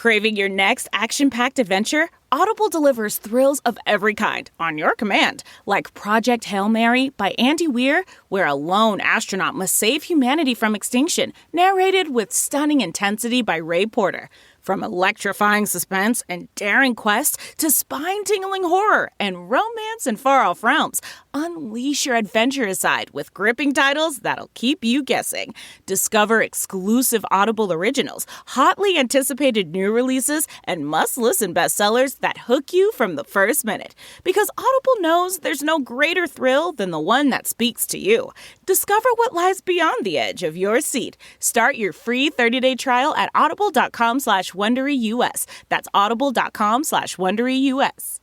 Craving your next action-packed adventure? Audible delivers thrills of every kind on your command, like Project Hail Mary by Andy Weir, where a lone astronaut must save humanity from extinction, narrated with stunning intensity by Ray Porter. From electrifying suspense and daring quest to spine-tingling horror and romance in far-off realms, unleash your adventurous side with gripping titles that'll keep you guessing. Discover exclusive Audible originals, hotly anticipated new releases, and must-listen bestsellers that hook you from the first minute. Because Audible knows there's no greater thrill than the one that speaks to you. Discover what lies beyond the edge of your seat. Start your free 30-day trial at audible.com/WonderyUS. That's audible.com/WonderyUS.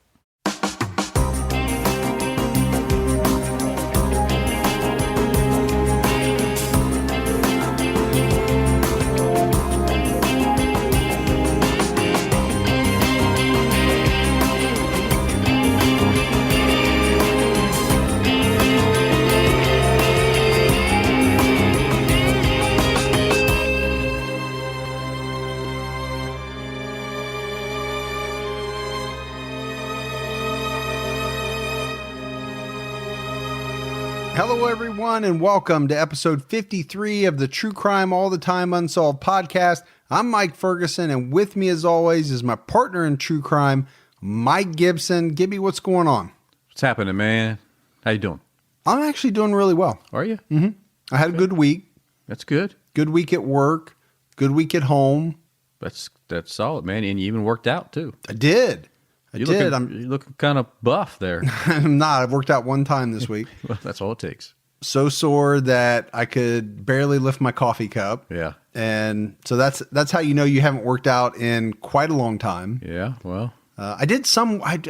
Hello, everyone, and welcome to episode 53 of the True Crime All the Time Unsolved podcast. I'm Mike Ferguson, and with me, as always, is my partner in true crime, Mike Gibson. Gibby, what's going on? What's happening, man? How you doing? I'm actually doing really well. Are you? Mm-hmm. I had a good week. That's good. Good week at work. Good week at home. That's solid, man. And you even worked out, too. I did. You're looking kind of buff there. I'm not. I've worked out one time this week. Well, that's all it takes. So sore that I could barely lift my coffee cup. Yeah. And so that's how you know you haven't worked out in quite a long time. Yeah, well. I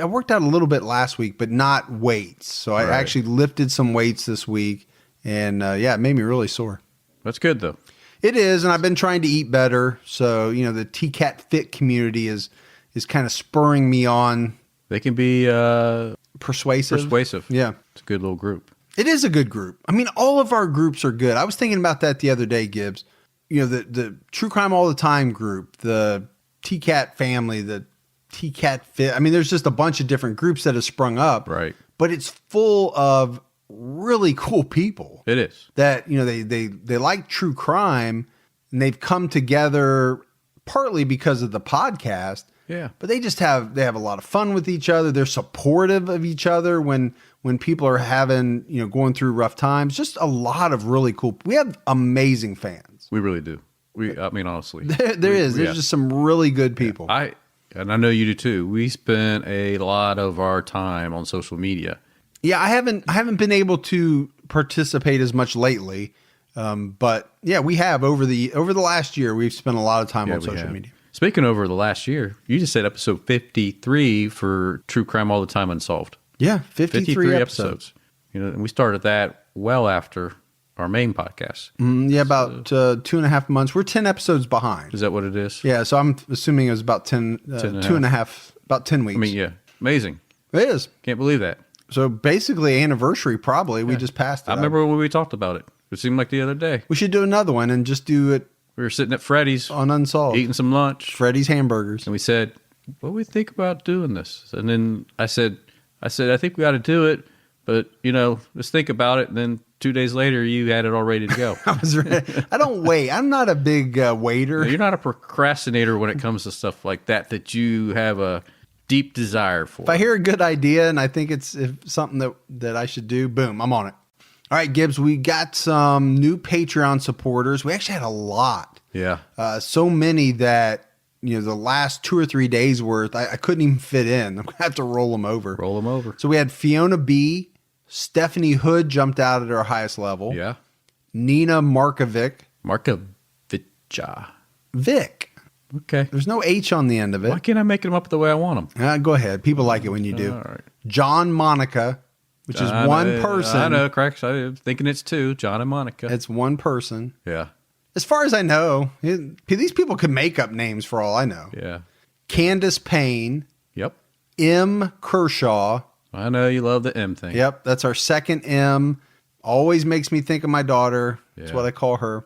worked out a little bit last week, but not weights. So I actually lifted some weights this week. And it made me really sore. That's good, though. It is. And I've been trying to eat better. So, the TCAT Fit community is kind of spurring me on. They can be persuasive. Yeah. It's a good little group. It is a good group. I mean, all of our groups are good. I was thinking about that the other day, Gibbs. The True Crime All the Time group, the TCAT family, the TCAT Fit. I mean, there's just a bunch of different groups that have sprung up. Right. But it's full of really cool people. It is. That, they like true crime, and they've come together partly because of the podcast. Yeah. But they have a lot of fun with each other. They're supportive of each other when people are going through rough times. Just a lot of really cool. We have amazing fans. We really do. I mean, honestly. There's just some really good people. Yeah. And I know you do too. We spend a lot of our time on social media. Yeah, I haven't been able to participate as much lately. But yeah, we have over the last year, we've spent a lot of time on social media. Speaking over the last year, you just said episode 53 for True Crime All the Time Unsolved. Yeah, 53 episodes. And we started that well after our main podcast. About 2.5 months. We're 10 episodes behind. Is that what it is? Yeah, so I'm assuming it was about 10 about 10 weeks. I mean, yeah, amazing. It is. Can't believe that. So basically anniversary probably. We just passed it. I remember when we talked about it. It seemed like the other day. We should do another one and just do it. We were sitting at Freddy's on Unsolved, eating some lunch. Freddy's hamburgers. And we said, what do we think about doing this? And then I said, I think we got to do it, but let's think about it. And then 2 days later, you had it all ready to go. I was ready. I don't wait. I'm not a big waiter. No, you're not a procrastinator when it comes to stuff like that you have a deep desire for. If I hear a good idea and I think it's something that I should do, boom, I'm on it. All right, Gibbs, we got some new Patreon supporters. We actually had a lot. Yeah. So many that, the last 2 or 3 days worth, I couldn't even fit in. I'm going to have to roll them over. So we had Fiona B. Stephanie Hood jumped out at our highest level. Yeah. Nina Markovic. Vic. Okay. There's no H on the end of it. Why can't I make them up the way I want them? Go ahead. People like it when you do. All right. John Monica. Which is one person. I know, correct. I'm thinking it's two, John and Monica. It's one person. Yeah. As far as I know, these people could make up names for all I know. Yeah. Candace Payne. Yep. M. Kershaw. I know you love the M thing. Yep. That's our second M. Always makes me think of my daughter. That's what I call her.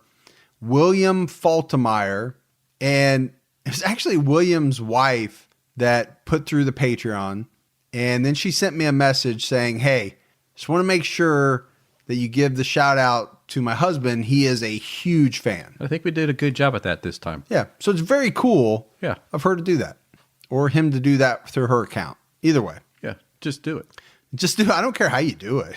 William Faltemeyer. And It was actually William's wife that put through the Patreon. And then she sent me a message saying, hey, just want to make sure that you give the shout out to my husband. He is a huge fan. I think we did a good job at that this time. Yeah. So it's very cool of her to do that, or him to do that through her account. Either way. Yeah. Just do it. Just do it. I don't care how you do it.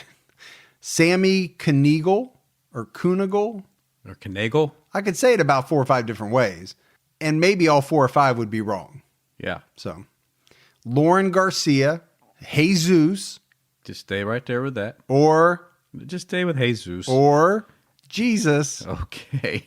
Sammy Kniegal or Kunigal. Or Knagle. I could say it about 4 or 5 different ways. And maybe all 4 or 5 would be wrong. Yeah. So Lauren Garcia, Jesus. Just stay right there with that. Or just stay with Jesus. Or Jesus. Okay.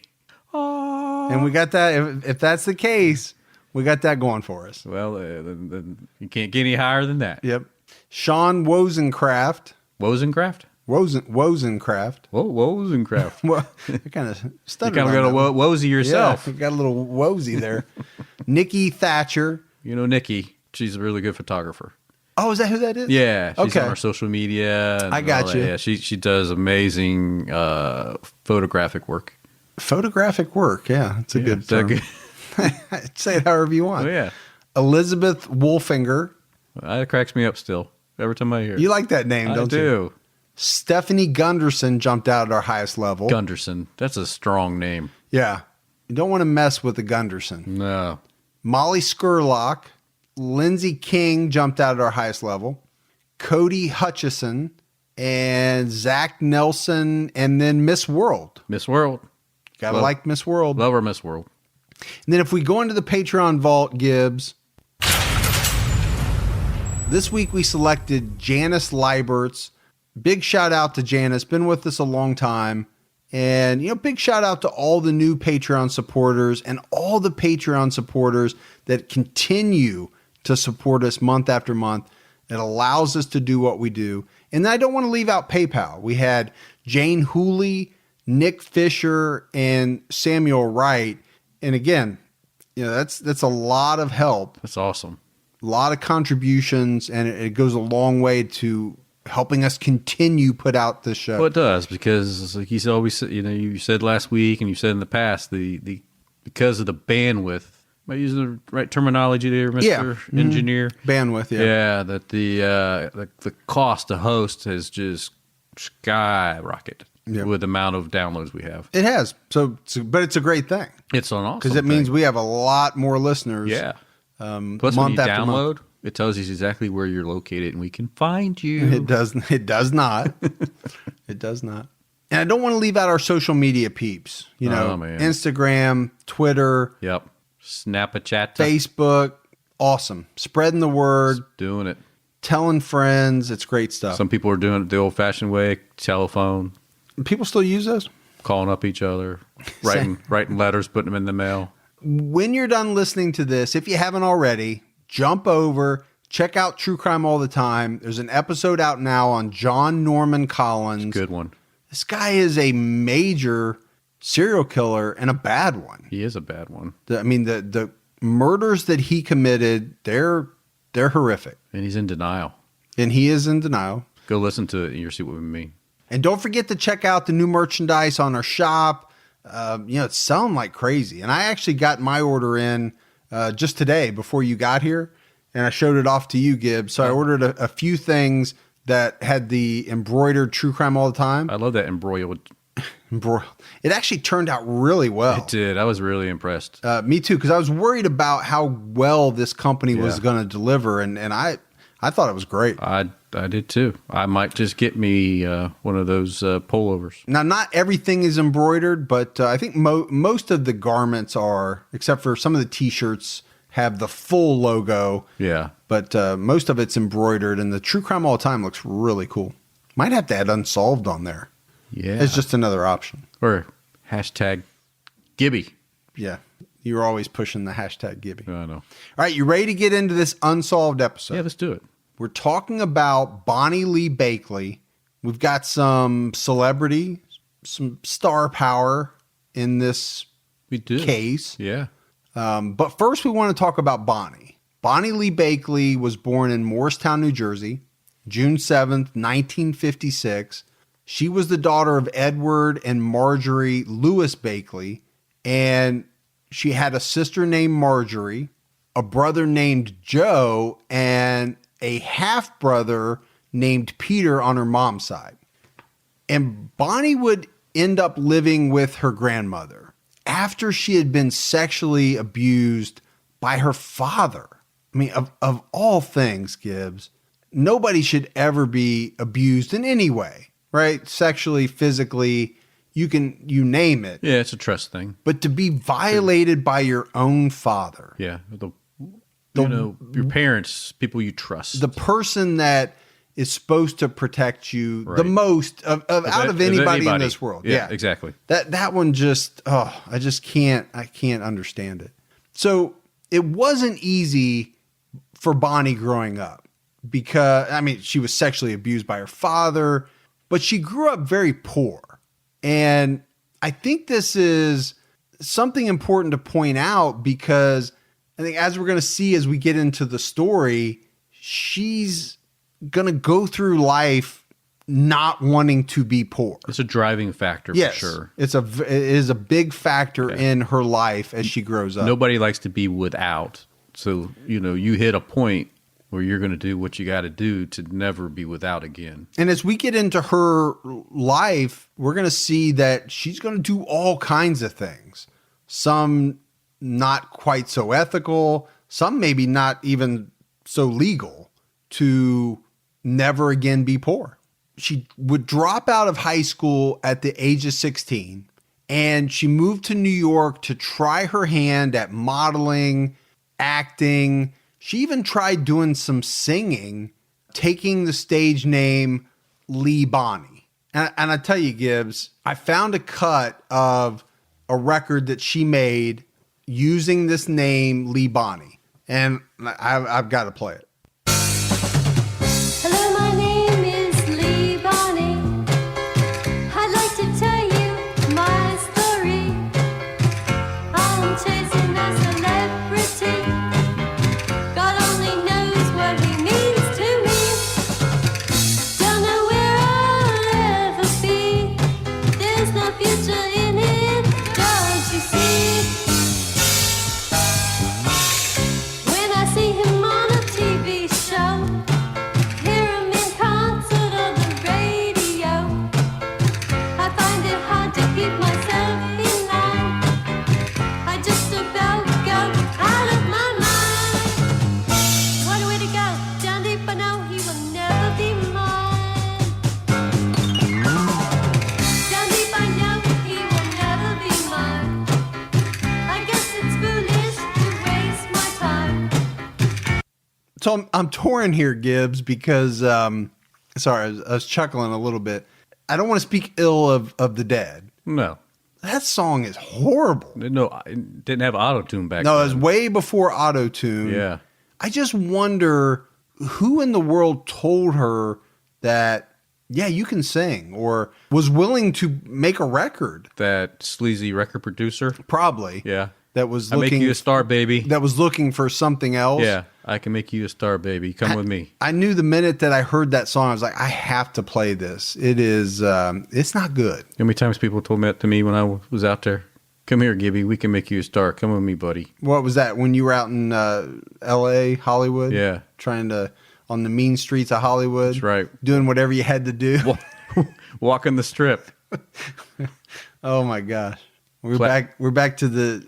And we got that. If that's the case, we got that going for us. Well, then you can't get any higher than that. Yep. Sean Wozencraft. Wozencraft? Wozencraft. Whoa, Wozencraft. Well, I kind of stuttered. You kind of got a woozy yourself. Yeah, you got a little woozy there. Nikki Thatcher. You know Nikki. She's a really good photographer. Oh, is that who that is? Yeah, she's okay. on our social media. I got you. Yeah, she does amazing photographic work. Photographic work, yeah. It's a good term. Say it however you want. Oh, yeah. Elizabeth Wolfinger. That cracks me up still. Every time I hear it. You like that name, don't you? I do. Stephanie Gunderson jumped out at our highest level. Gunderson. That's a strong name. Yeah. You don't want to mess with the Gunderson. No. Molly Skurlock. Lindsay King jumped out at our highest level. Cody Hutchison. And Zach Nelson. And then Miss World. Miss World. Gotta like Miss World. Love her, Miss World. And then if we go into the Patreon vault, Gibbs, this week we selected Janice Leibertz. Big shout out to Janice. Been with us a long time. And, big shout out to all the new Patreon supporters and all the Patreon supporters that continue to support us month after month. It allows us to do what we do. And I don't want to leave out PayPal. We had Jane Hooley, Nick Fisher, and Samuel Wright. And again, that's a lot of help. That's awesome. A lot of contributions, and it goes a long way to helping us continue put out this show. Well, it does, because like you always, you said last week and you said in the past, because of the bandwidth. Am I using the right terminology there, Mr. Engineer? Bandwidth, yeah. Yeah, that the cost to host has just skyrocketed with the amount of downloads we have. It has. But it's a great thing. It's an awesome because it means we have a lot more listeners. Yeah. Plus, when you download, it tells you exactly where you're located, and we can find you. It does. It does not. It does not. And I don't want to leave out our social media peeps. Instagram, Twitter. Yep. Snapchat. Facebook. Awesome. Spreading the word. Just doing it. Telling friends. It's great stuff. Some people are doing it the old-fashioned way. Telephone. People still use those? Calling up each other. Writing letters, putting them in the mail. When you're done listening to this, if you haven't already, jump over, check out True Crime All the Time. There's an episode out now on John Norman Collins. It's a good one. This guy is a major serial killer and a bad one. He is a bad one. The murders that he committed, they're horrific. And he's in denial. And he is in denial. Go listen to it and you'll see what we mean. And don't forget to check out the new merchandise on our shop. It's selling like crazy. And I actually got my order in just today before you got here. And I showed it off to you, Gibbs. So I ordered a few things that had the embroidered True Crime All the Time. I love that embroiled. It actually turned out really well. It did. I was really impressed. Me too, because I was worried about how well this company was going to deliver. And I thought it was great. I did too. I might just get me one of those pullovers. Now, not everything is embroidered, but I think most of the garments are, except for some of the T-shirts have the full logo. Yeah. But most of it's embroidered, and the True Crime All the Time looks really cool. Might have to add Unsolved on there. Yeah. It's just another option. Or hashtag Gibby. Yeah. You're always pushing the hashtag Gibby. I know. All right, you ready to get into this Unsolved episode? Yeah, let's do it. We're talking about Bonnie Lee Bakley. We've got some celebrity, some star power in this case. Yeah. But first we want to talk about Bonnie. Bonnie Lee Bakley was born in Morristown, New Jersey, June 7th, 1956. She was the daughter of Edward and Marjorie Lewis Bakley, and she had a sister named Marjorie, a brother named Joe, and a half brother named Peter on her mom's side. And Bonnie would end up living with her grandmother after she had been sexually abused by her father. I mean, of all things, Gibbs, nobody should ever be abused in any way, right? Sexually, physically, you name it. Yeah, it's a trust thing. But to be violated by your own father. Yeah. Your parents, people you trust. The person that is supposed to protect you the most out of anybody in this world. Yeah, exactly. That one just, I can't understand it. So it wasn't easy for Bonnie growing up because, I mean, she was sexually abused by her father, but she grew up very poor. And I think this is something important to point out because I think as we're going to see as we get into the story, she's going to go through life not wanting to be poor. It's a driving factor yes, for sure. It is a big factor in her life as she grows up. Nobody likes to be without. So, you hit a point where you're going to do what you got to do to never be without again. And as we get into her life, we're going to see that she's going to do all kinds of things. Some not quite so ethical, some maybe not even so legal, to never again be poor. She would drop out of high school at the age of 16, and she moved to New York to try her hand at modeling, acting. She even tried doing some singing, taking the stage name Lee Bonnie. And I tell you, Gibbs, I found a cut of a record that she made using this name Lee Bonnie. And I've got to play it. Hello, my name is Lee Bonnie. I'd like to tell you my story. I'm chasing a celebrity. God only knows what he means to me. Don't know where I'll ever be. There's no future in it, don't you see? When I see him on a TV show, hear him in concert on the radio, I find it hard to keep myself in line. I just about go out of my mind. What a way to go, down deep I know he will never be mine. Down deep I know he will never be mine. I guess it's foolish to waste my time. So I'm torn here, Gibbs, because, sorry, I was chuckling a little bit. I don't want to speak ill of the dead. No. That song is horrible. No, it didn't have auto-tune back No, then. it was way before auto-tune. Yeah. I just wonder who in the world told her that, yeah, you can sing, or was willing to make a record. That sleazy record producer. Probably. Yeah. That was I looking make you a star, baby. that was looking for something else. Yeah. I can make you a star, baby. Come with me. I knew the minute that I heard that song, I was like, I have to play this. It is, it's not good. How many times people told that to me when I was out there? Come here, Gibby. We can make you a star. Come with me, buddy. What was that when you were out in L.A., Hollywood? Yeah. Trying to, on the mean streets of Hollywood. That's right. Doing whatever you had to do. Walking the strip. Oh my gosh. We're back to the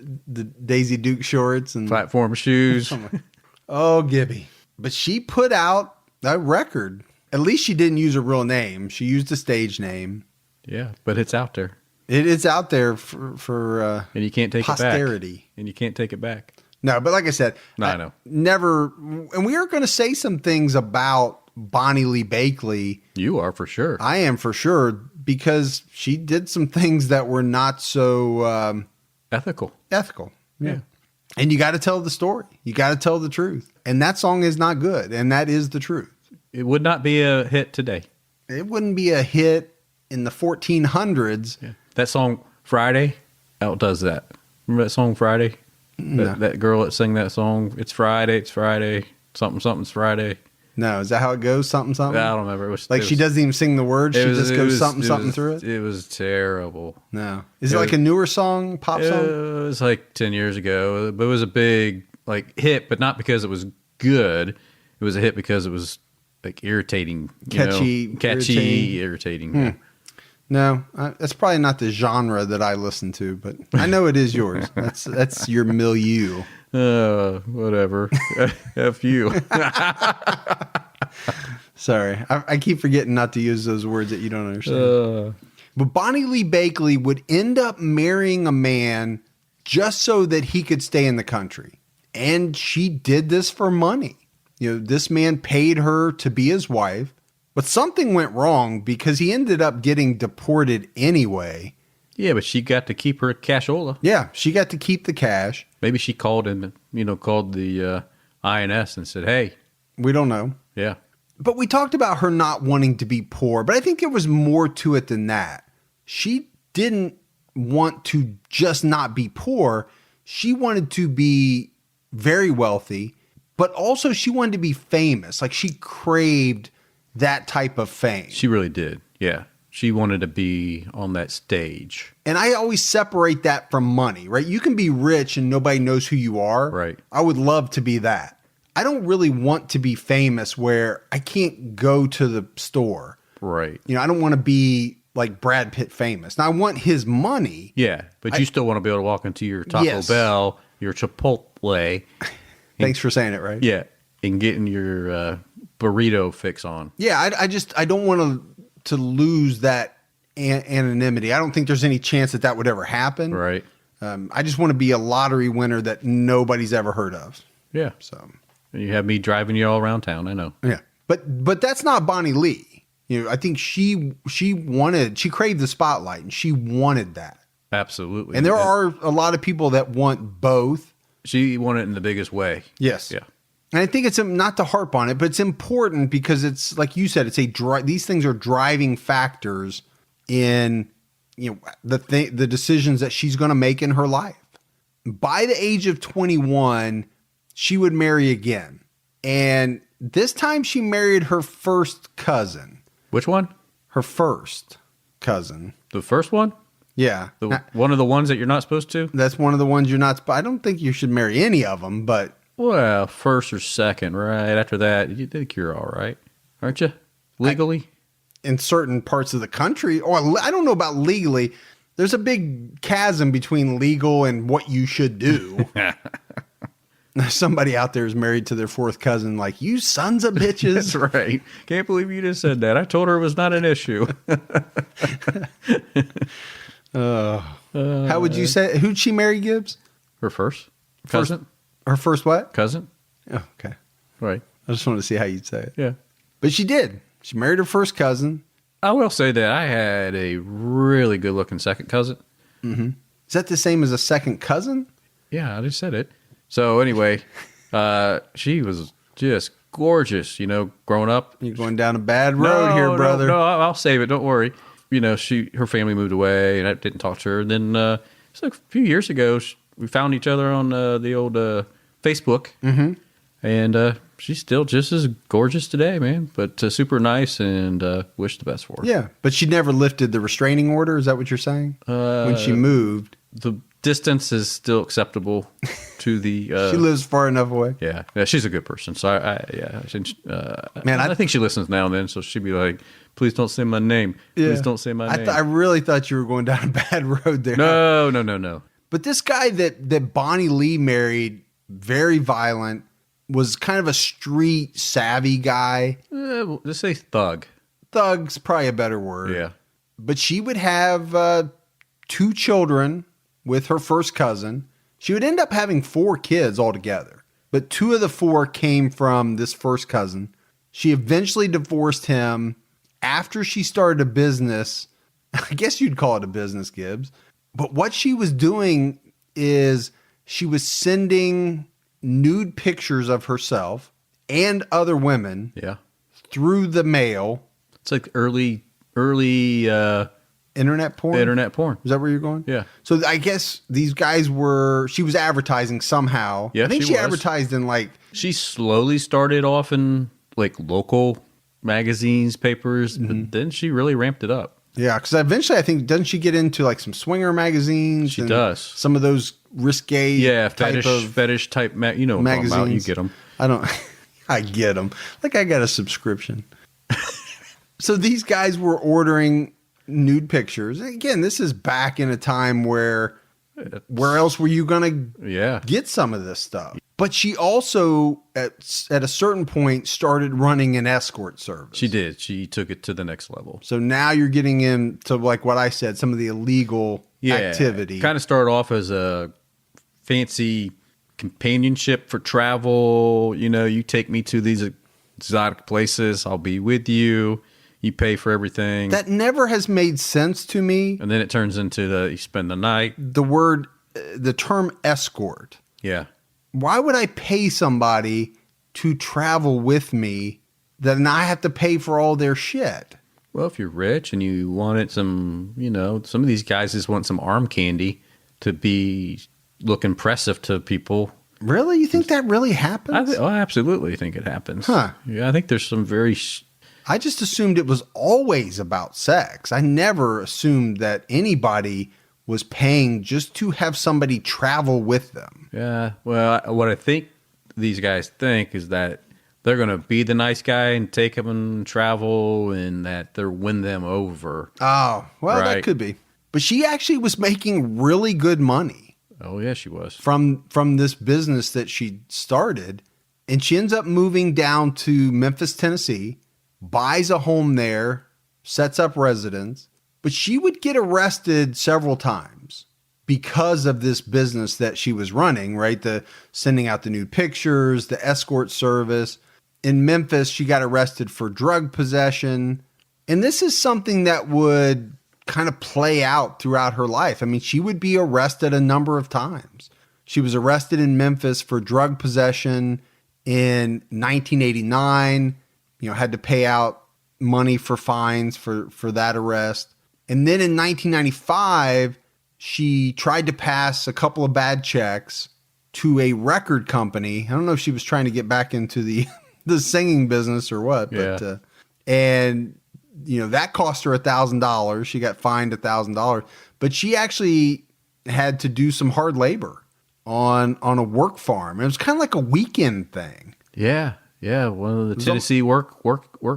Daisy Duke shorts and Platform shoes. Oh, Gibby. But she put out that record. At least she didn't use a real name. She used a stage name. Yeah, but it's out there. It's out there for And you can't take posterity. it back. And you can't take it back. No, but like I said, No, I know. Never. And we are going to say some things about Bonnie Lee Bakley. You are for sure. I am for sure, because she did some things that were not so Ethical. ethical. Yeah. And you got to tell the story. You got to tell the truth. And that song is not good. And that is the truth. It would not be a hit today. It wouldn't be a hit in the 1400s. Yeah. That song, Friday, outdoes that. Remember that song, Friday? No. That girl that sang that song, it's Friday, something's Friday. No, is that how it goes? Something, something? I don't remember. It was Like she doesn't even sing the words. She just goes something, something through it? It was terrible. No. Is it like a newer song, pop It song? was like 10 years ago, but it was a big like hit, but not because it was good. It was a hit because it was like irritating, catchy, irritating. Yeah. No, that's probably not the genre that I listen to, but I know it is yours. That's your milieu. Whatever. F you. Sorry. I keep forgetting not to use those words that you don't understand. But Bonnie Lee Bakley would end up marrying a man just so that he could stay in the country. And she did this for money. You know, this man paid her to be his wife, but something went wrong because he ended up getting deported anyway. Yeah, but she got to keep her cashola. Yeah, she got to keep the cash. Maybe she called the INS and said, hey. We don't know. Yeah. But we talked about her not wanting to be poor, but I think there was more to it than that. She didn't want to just not be poor. She wanted to be very wealthy, but also she wanted to be famous. Like she craved that type of fame. She really did. Yeah. She wanted to be on that stage. And I always separate that from money, right? You can be rich and nobody knows who you are. Right. I would love to be that. I don't really want to be famous where I can't go to the store. Right. You know, I don't want to be like Brad Pitt famous. Now I want his money. Yeah, but you still want to be able to walk into your Taco Bell, your Chipotle. Thanks for saying it right. Yeah, and getting your burrito fix on. Yeah, I don't want to lose that anonymity. I don't think there's any chance that would ever happen. Right. I just want to be a lottery winner that nobody's ever heard of. Yeah. So. And you have me driving you all around town. I know. Yeah, but that's not Bonnie Lee. You know, I think she craved the spotlight and she wanted that. Absolutely. And there are a lot of people that want both. She wanted it in the biggest way. Yes. Yeah. And I think it's not to harp on it, but it's important because it's like you said, these things are driving factors in, you know, the decisions that she's going to make in her life. By the age of 21, she would marry again. And this time she married her first cousin. Which one? Her first cousin. The first one? Yeah. One of the ones that you're not supposed to? That's one of the ones you're not. I don't think you should marry any of them, but. Well, first or second, right? After that, you think you're all right, aren't you? Legally? In certain parts of the country. Or I don't know about legally. There's a big chasm between legal and what you should do. Somebody out there is married to their fourth cousin, like, you sons of bitches. That's right. Can't believe you just said that. I told her it was not an issue. How would you say? Who'd she marry, Gibbs? Her first cousin. Her first what? Cousin. Oh, okay. Right. I just wanted to see how you'd say it. Yeah. But she did. She married her first cousin. I will say that I had a really good looking second cousin. Mm-hmm. Is that the same as a second cousin? Yeah, I just said it. So anyway, she was just gorgeous, you know, growing up. You're going down a bad road here, brother. No, I'll save it. Don't worry. You know, her family moved away and I didn't talk to her. And then it's like a few years ago, we found each other on the old Facebook. Mm-hmm. And she's still just as gorgeous today, man. But super nice and wish the best for her. Yeah, but she never lifted the restraining order. Is that what you're saying? When she moved. The distance is still acceptable to the... she lives far enough away. Yeah, she's a good person. So, I think she listens now and then. So she'd be like, please don't say my name. Please don't say my name. I really thought you were going down a bad road there. No. But this guy that Bonnie Lee married, very violent, was kind of a street savvy guy. Let's say thug. Thug's probably a better word. Yeah. But she would have 2 children with her first cousin. She would end up having 4 kids altogether. But 2 of the 4 came from this first cousin. She eventually divorced him after she started a business. I guess you'd call it a business, Gibbs. But what she was doing is she was sending nude pictures of herself and other women through the mail. It's like early internet porn. Internet porn. Is that where you're going? Yeah. So I guess these guys she was advertising somehow. Yeah, I think she she was. advertised in like. She slowly started off in like local magazines, papers, but then she really ramped it up. Yeah, because eventually I think, doesn't she get into like some swinger magazines? She and does. Some of those risque fetish type, you know what I'm talking about. You get them. I don't, I get them. Like I got a subscription. So these guys were ordering nude pictures. And again, this is back in a time where else were you going to get some of this stuff? But she also, at a certain point, started running an escort service. She did. She took it to the next level. So now you're getting into, like what I said, some of the illegal activity. Kind of started off as a fancy companionship for travel. You know, you take me to these exotic places. I'll be with you. You pay for everything. That never has made sense to me. And then it turns into you spend the night. The term escort. Yeah. Why would I pay somebody to travel with me that I have to pay for all their shit? Well, if you're rich and you wanted some, you know, some of these guys just want some arm candy to look impressive to people. Really? You think that really happens? I absolutely think it happens. Huh. Yeah, I think there's some very... I just assumed it was always about sex. I never assumed that anybody was paying just to have somebody travel with them. Yeah. Well, what I think these guys think is that they're going to be the nice guy and take them and travel, and that they'll win them over. Oh, well, right? That could be. But she actually was making really good money. Oh, yeah, she was. From this business that she started. And she ends up moving down to Memphis, Tennessee, buys a home there, sets up residence. But she would get arrested several times because of this business that she was running, right? The sending out the nude pictures, the escort service. In Memphis, she got arrested for drug possession. And this is something that would kind of play out throughout her life. I mean, she would be arrested a number of times. She was arrested in Memphis for drug possession in 1989, had to pay out money for fines for that arrest. And then in 1995, she tried to pass a couple of bad checks to a record company. I don't know if she was trying to get back into the singing business or what, but that cost her $1,000. She got fined $1,000, but she actually had to do some hard labor on a work farm. It was kind of like a weekend thing. Yeah. Yeah. One of the Tennessee work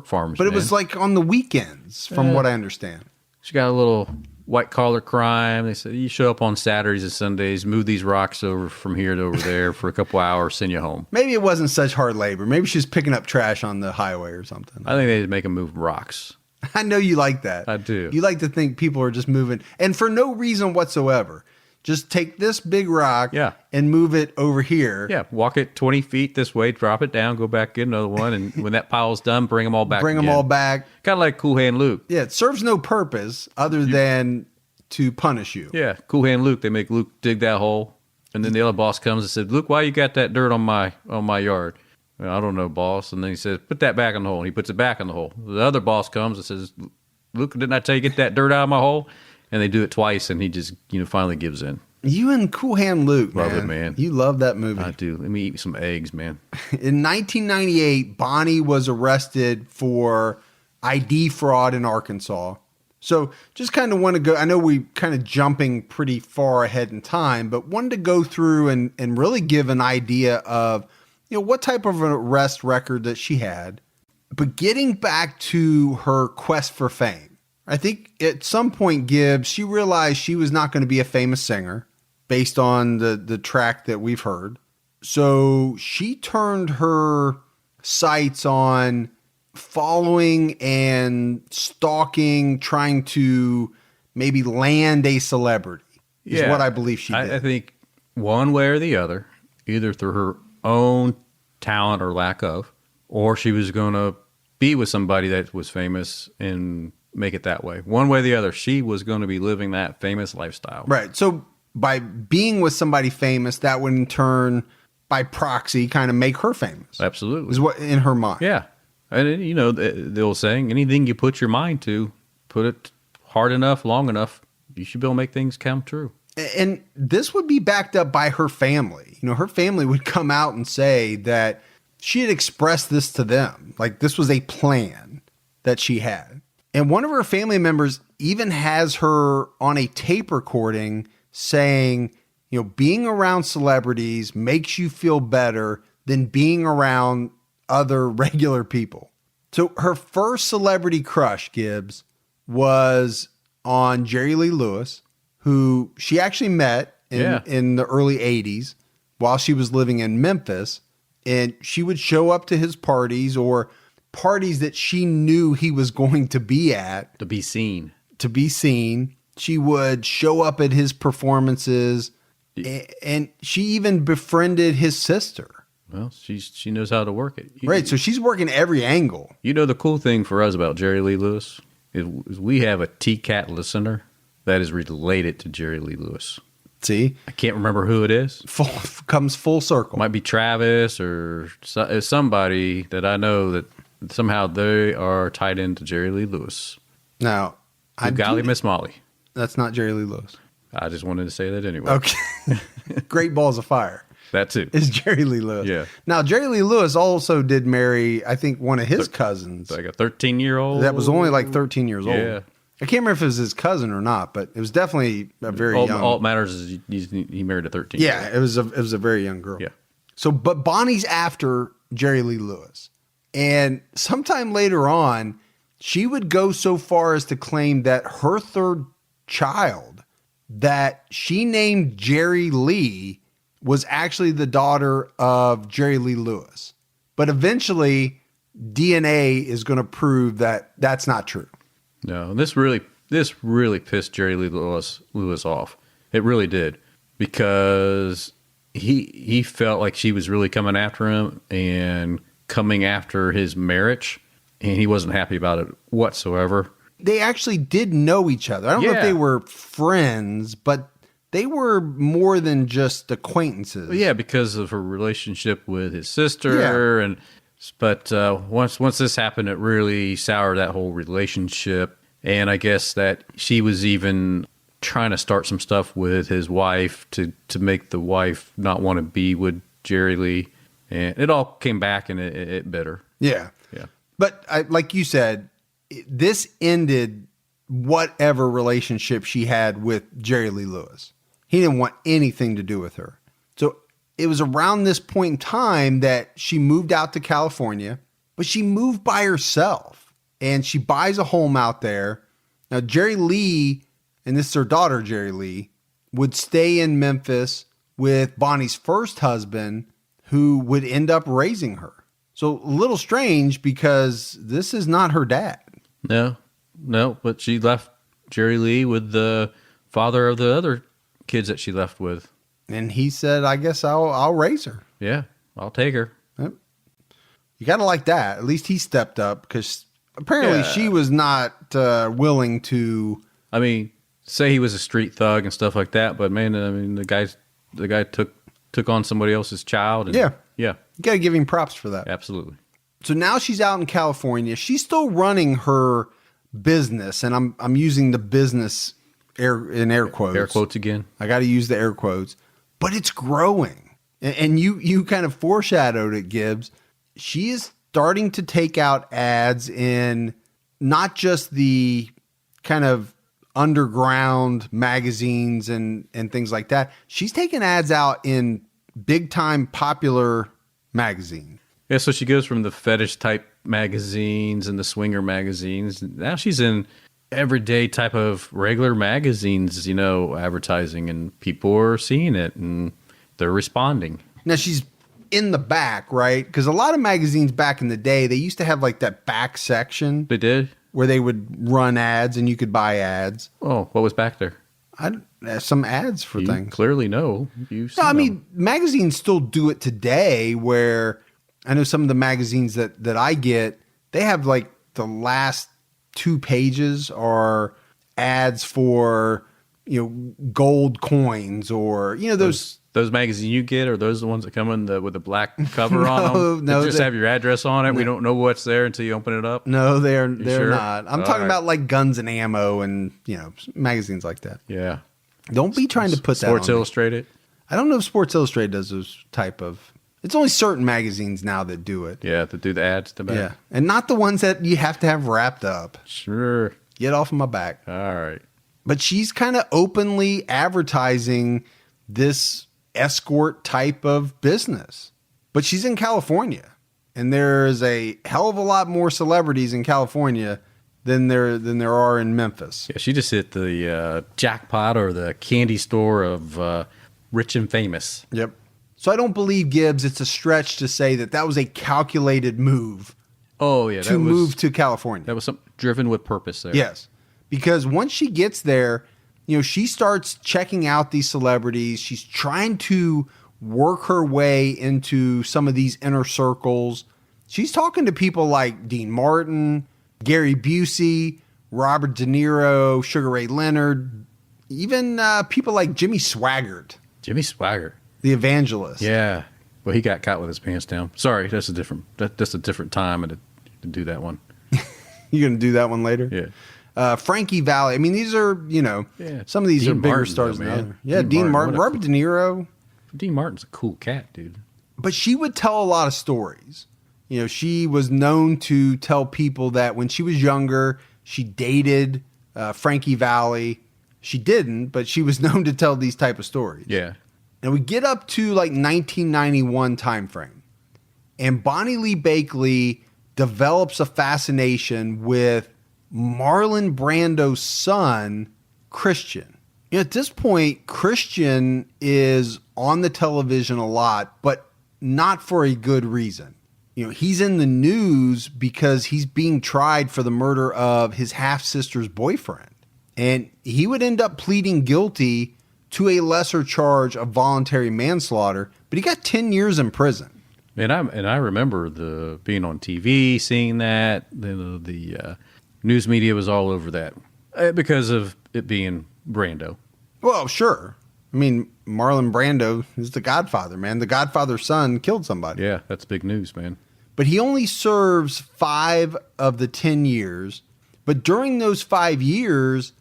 farms. But it was like on the weekends, from what I understand. She got a little white collar crime. They said, you show up on Saturdays and Sundays, move these rocks over from here to over there for a couple hours, send you home. Maybe it wasn't such hard labor. Maybe she was picking up trash on the highway or something. I think they just make them move rocks. I know you like that. I do. You like to think people are just moving, and for no reason whatsoever. Just take this big rock and move it over here. Yeah, walk it 20 feet this way, drop it down, go back, get another one, and when that pile's done, bring them all back them all back. Kind of like Cool Hand Luke. Yeah, it serves no purpose other than to punish you. Yeah, Cool Hand Luke, they make Luke dig that hole, and then the other boss comes and says, Luke, why you got that dirt on my yard? Well, I don't know, boss. And then he says, put that back in the hole. And he puts it back in the hole. The other boss comes and says, Luke, didn't I tell you to get that dirt out of my hole? And they do it twice, and he just finally gives in. You and Cool Hand Luke, love it, man. You love that movie. I do. Let me eat some eggs, man. In 1998, Bonnie was arrested for ID fraud in Arkansas. So just kind of want to go, I know we kind of jumping pretty far ahead in time, but wanted to go through and really give an idea of, what type of an arrest record that she had. But getting back to her quest for fame, I think at some point, Gibbs, she realized she was not going to be a famous singer based on the track that we've heard. So she turned her sights on following and stalking, trying to maybe land a celebrity is what I believe she did. I think one way or the other, either through her own talent or lack of, or she was going to be with somebody that was famous and make it that way. One way or the other, she was going to be living that famous lifestyle. Right. So by being with somebody famous, that would in turn, by proxy, kind of make her famous. Absolutely. Is what in her mind. Yeah. And, the old saying, anything you put your mind to, put it hard enough, long enough, you should be able to make things come true. And this would be backed up by her family. Her family would come out and say that she had expressed this to them. Like this was a plan that she had. And one of her family members even has her on a tape recording saying, being around celebrities makes you feel better than being around other regular people. So her first celebrity crush, Gibbs, was on Jerry Lee Lewis, who she actually met in the early 80s while she was living in Memphis. And she would show up to his parties or parties that she knew he was going to be at. To be seen. She would show up at his performances, and she even befriended his sister. Well, she knows how to work it. Right, so she's working every angle. The cool thing for us about Jerry Lee Lewis is we have a T-Cat listener that is related to Jerry Lee Lewis. See? I can't remember who it is. Comes full circle. Might be Travis or somebody that I know that somehow they are tied into Jerry Lee Lewis. Now, Golly Miss Molly. That's not Jerry Lee Lewis. I just wanted to say that anyway. Okay. Great Balls of Fire. That too. Is Jerry Lee Lewis. Yeah. Now, Jerry Lee Lewis also did marry, I think, one of his cousins. Like a 13-year-old? That was only like 13 years old. Yeah. I can't remember if it was his cousin or not, but it was definitely a very young. All it matters is he married a 13. Yeah, it was a very young girl. Yeah. So, but Bonnie's after Jerry Lee Lewis. And sometime later on, she would go so far as to claim that her third child that she named Jerry Lee was actually the daughter of Jerry Lee Lewis. But eventually, DNA is going to prove that that's not true. No, this really pissed Jerry Lee Lewis off. It really did, because he felt like she was really coming after him and coming after his marriage, and he wasn't happy about it whatsoever. They actually did know each other. I don't know if they were friends, but they were more than just acquaintances. Yeah, because of her relationship with his sister, but once this happened, it really soured that whole relationship. And I guess that she was even trying to start some stuff with his wife to make the wife not want to be with Jerry Lee, and it all came back and it bit her. Yeah. But like you said, this ended whatever relationship she had with Jerry Lee Lewis. He didn't want anything to do with her. So it was around this point in time that she moved out to California, but she moved by herself and she buys a home out there. Now, Jerry Lee, and this is her daughter, Jerry Lee, would stay in Memphis with Bonnie's first husband, who would end up raising her. So a little strange, because this is not her dad. No, but she left Jerry Lee with the father of the other kids that she left with. And he said, I guess I'll raise her. Yeah, I'll take her. Yep. You got to like that. At least he stepped up, because apparently she was not willing to. I mean, say he was a street thug and stuff like that, but man, I mean, the guy took on somebody else's child. And, yeah. You got to give him props for that. Absolutely. So now she's out in California. She's still running her business, and I'm using the business air quotes. Air quotes again. I got to use the air quotes, but it's growing. And you kind of foreshadowed it, Gibbs. She is starting to take out ads in not just the kind of underground magazines and things like that. She's taking ads out in big time popular magazines. Yeah, so she goes from the fetish type magazines and the swinger magazines. Now she's in everyday type of regular magazines, advertising, and people are seeing it and they're responding. Now she's in the back, right? Because a lot of magazines back in the day, they used to have like that back section. They did? Where they would run ads and you could buy ads. Oh, what was back there? Some ads for things. You clearly know. I mean, magazines still do it today, where I know some of the magazines that I get, they have like the last 2 pages are ads for, gold coins, or, those magazines you get, are those the ones that come in with the black cover on them? No, they just have your address on it. No. We don't know what's there until you open it up. No, they're sure? not. I'm talking about like Guns and Ammo and magazines like that. Yeah. Don't be trying to put that on Sports Illustrated. I don't know if Sports Illustrated does those type of. It's only certain magazines now that do it. Yeah, to do the ads to back. Yeah. And not the ones that you have to have wrapped up. Sure. Get off of my back. All right. But she's kind of openly advertising this escort type of business. But she's in California. And there's a hell of a lot more celebrities in California than there are in Memphis. Yeah, she just hit the jackpot or the candy store of rich and famous. Yep. So I don't believe, Gibbs, it's a stretch to say that was a calculated move. Oh, yeah. To move to California. That was something driven with purpose there. Yes. Because once she gets there, she starts checking out these celebrities. She's trying to work her way into some of these inner circles. She's talking to people like Dean Martin, Gary Busey, Robert De Niro, Sugar Ray Leonard, even people like Jimmy Swaggart. Jimmy Swaggart. The evangelist. Yeah. Well, he got caught with his pants down. Sorry, that's a different time to do that one. You're going to do that one later? Yeah. Frankie Valli. I mean, these are, some of these Dean are bigger Martin, stars though, than man. others. Yeah, Dean Martin, Robert De Niro. Dean Martin's a cool cat, dude. But she would tell a lot of stories. She was known to tell people that when she was younger, she dated Frankie Valli. She didn't, but she was known to tell these type of stories. Yeah. And we get up to like 1991 time frame. And Bonnie Lee Bakley develops a fascination with Marlon Brando's son, Christian. At this point, Christian is on the television a lot, but not for a good reason. He's in the news because he's being tried for the murder of his half-sister's boyfriend. And he would end up pleading guilty to a lesser charge of voluntary manslaughter, but he got 10 years in prison. And I remember being on TV, seeing that. The news media was all over that because of it being Brando. Well, sure. I mean, Marlon Brando is the Godfather, man. The Godfather's son killed somebody. Yeah, that's big news, man. But he only serves 5 of the 10 years. But during those 5 years,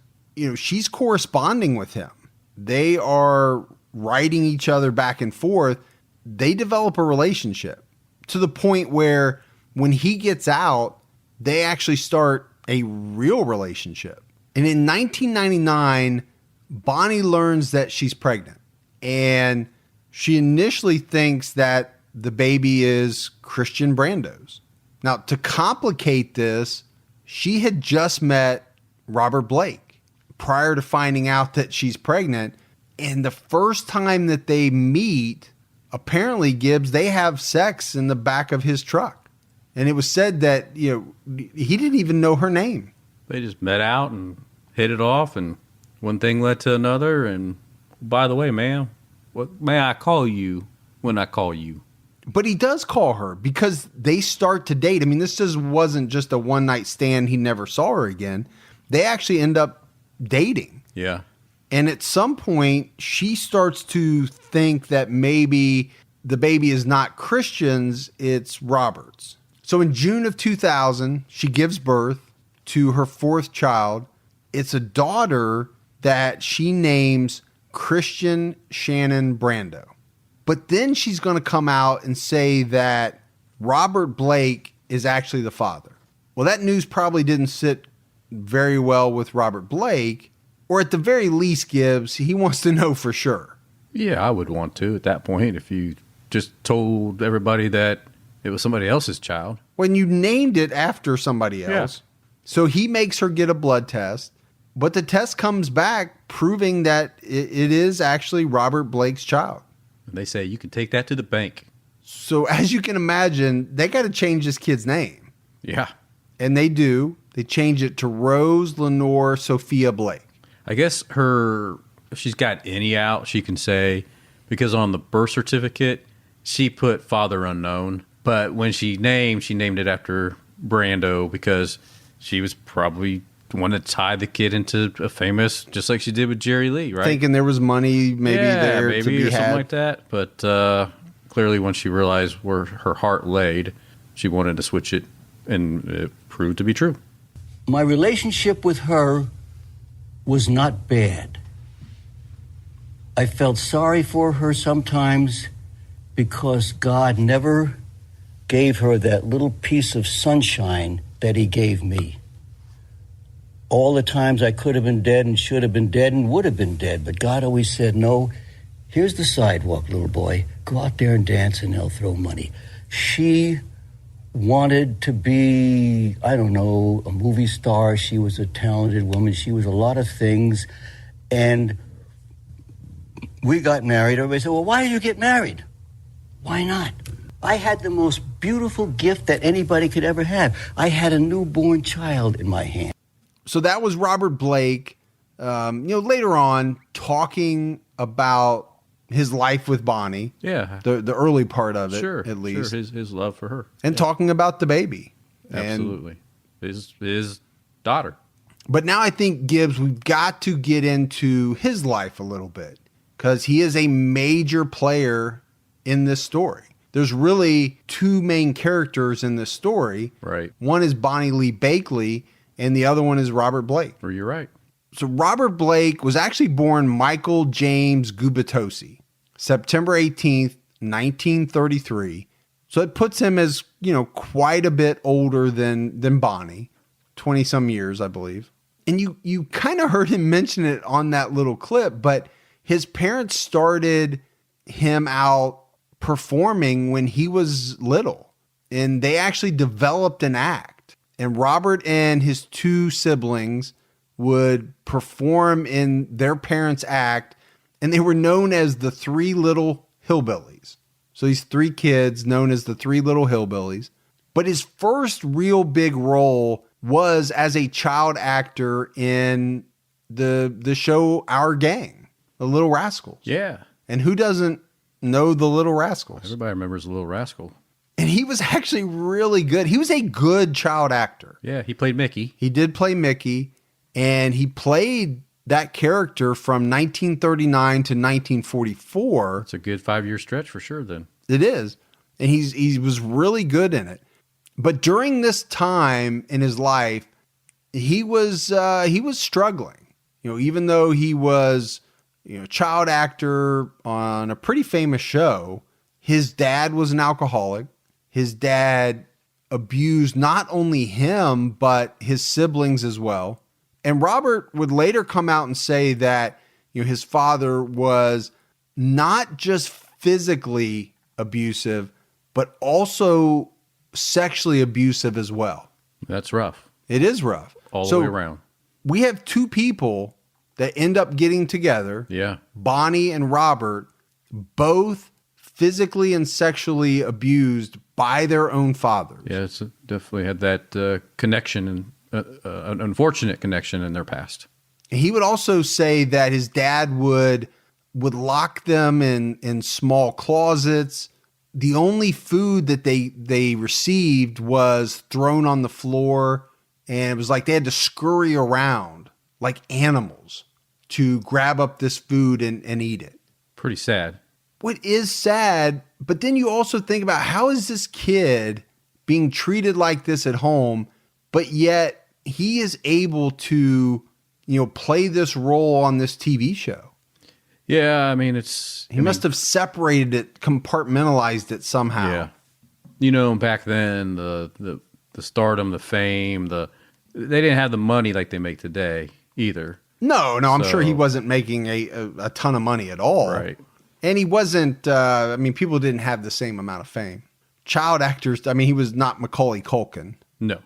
she's corresponding with him. They are writing each other back and forth. They develop a relationship to the point where when he gets out, they actually start a real relationship. And in 1999, Bonnie learns that she's pregnant. And she initially thinks that the baby is Christian Brando's. Now, to complicate this, she had just met Robert Blake prior to finding out that she's pregnant. And the first time that they meet, apparently, Gibbs, they have sex in the back of his truck. And it was said that, he didn't even know her name. They just met out and hit it off, and one thing led to another. And by the way, ma'am, what may I call you when I call you? But he does call her because they start to date. I mean, this just wasn't just a one-night stand. He never saw her again. They actually end up dating. Yeah. And at some point, she starts to think that maybe the baby is not Christian's, it's Robert's. So in June of 2000, she gives birth to her 4th child. It's a daughter that she names Christian Shannon Brando. But then she's going to come out and say that Robert Blake is actually the father. Well, that news probably didn't sit very well with Robert Blake, or at the very least, Gibbs, he wants to know for sure. Yeah, I would want to at that point if you just told everybody that it was somebody else's child. When you named it after somebody else. Yeah. So he makes her get a blood test, but the test comes back proving that it is actually Robert Blake's child. And they say, you can take that to the bank. So as you can imagine, they got to change this kid's name. Yeah. And they do. They change it to Rose Lenore Sophia Blake. I guess if she's got any out, she can say, because on the birth certificate, she put father unknown. But when she named it after Brando because she was probably wanted to tie the kid into a famous, just like she did with Jerry Lee, right? Thinking there was money maybe there maybe, to be or something had. like that. But clearly when she realized where her heart laid, she wanted to switch it, and it proved to be true. My relationship with her was not bad. I felt sorry for her sometimes because God never gave her that little piece of sunshine that he gave me. All the times I could have been dead and should have been dead and would have been dead, but God always said, no, here's the sidewalk, little boy. Go out there and dance and they'll throw money. She wanted to be, I don't know, a movie star. She was a talented woman. She was a lot of things. And we got married. Everybody said, well, why did you get married? Why not? I had the most beautiful gift that anybody could ever have. I had a newborn child in my hand. So that was Robert Blake, later on talking about his life with Bonnie. Yeah. The early part of it, Sure. at least. Sure. His love for her. And talking about the baby. Absolutely. His daughter. But now I think, Gibbs, we've got to get into his life a little bit because he is a major player in this story. There's really two main characters in this story. Right. One is Bonnie Lee Bakley, and the other one is Robert Blake. Or you're right. So Robert Blake was actually born Michael James Gubitosi, September 18th, 1933. So it puts him as, quite a bit older than Bonnie, 20 some years, I believe. And you kind of heard him mention it on that little clip, but his parents started him out performing when he was little, and they actually developed an act. And Robert and his two siblings would perform in their parents' act, and they were known as the Three Little Hillbillies. So these three kids known as the Three Little Hillbillies. But his first real big role was as a child actor in the show Our Gang, The Little Rascals. Yeah. And who doesn't know The Little Rascals? Everybody remembers the Little Rascal. And he was actually really good. He was a good child actor. Yeah, he played Mickey. He did play Mickey, and he played that character from 1939 to 1944. It's a good 5-year stretch for sure then. It is. And he was really good in it. But during this time in his life, he was struggling. Even though he was, child actor on a pretty famous show, his dad was an alcoholic. His dad abused not only him, but his siblings as well. And Robert would later come out and say that, his father was not just physically abusive, but also sexually abusive as well. That's rough. It is rough. All the way around. We have two people that end up getting together. Yeah. Bonnie and Robert, both physically and sexually abused by their own fathers. Yeah, it's definitely had that connection and an unfortunate connection in their past. He would also say that his dad would lock them in small closets. The only food that they received was thrown on the floor, and it was like they had to scurry around like animals to grab up this food and eat it. Pretty sad. What is sad, but then you also think about how is this kid being treated like this at home, but yet he is able to, play this role on this TV show. Yeah, I mean, he must have separated it, compartmentalized it somehow. Yeah. Back then, the stardom, the fame, they didn't have the money like they make today either. No, I'm sure he wasn't making a ton of money at all. Right. And he wasn't, people didn't have the same amount of fame. Child actors, he was not Macaulay Culkin. No.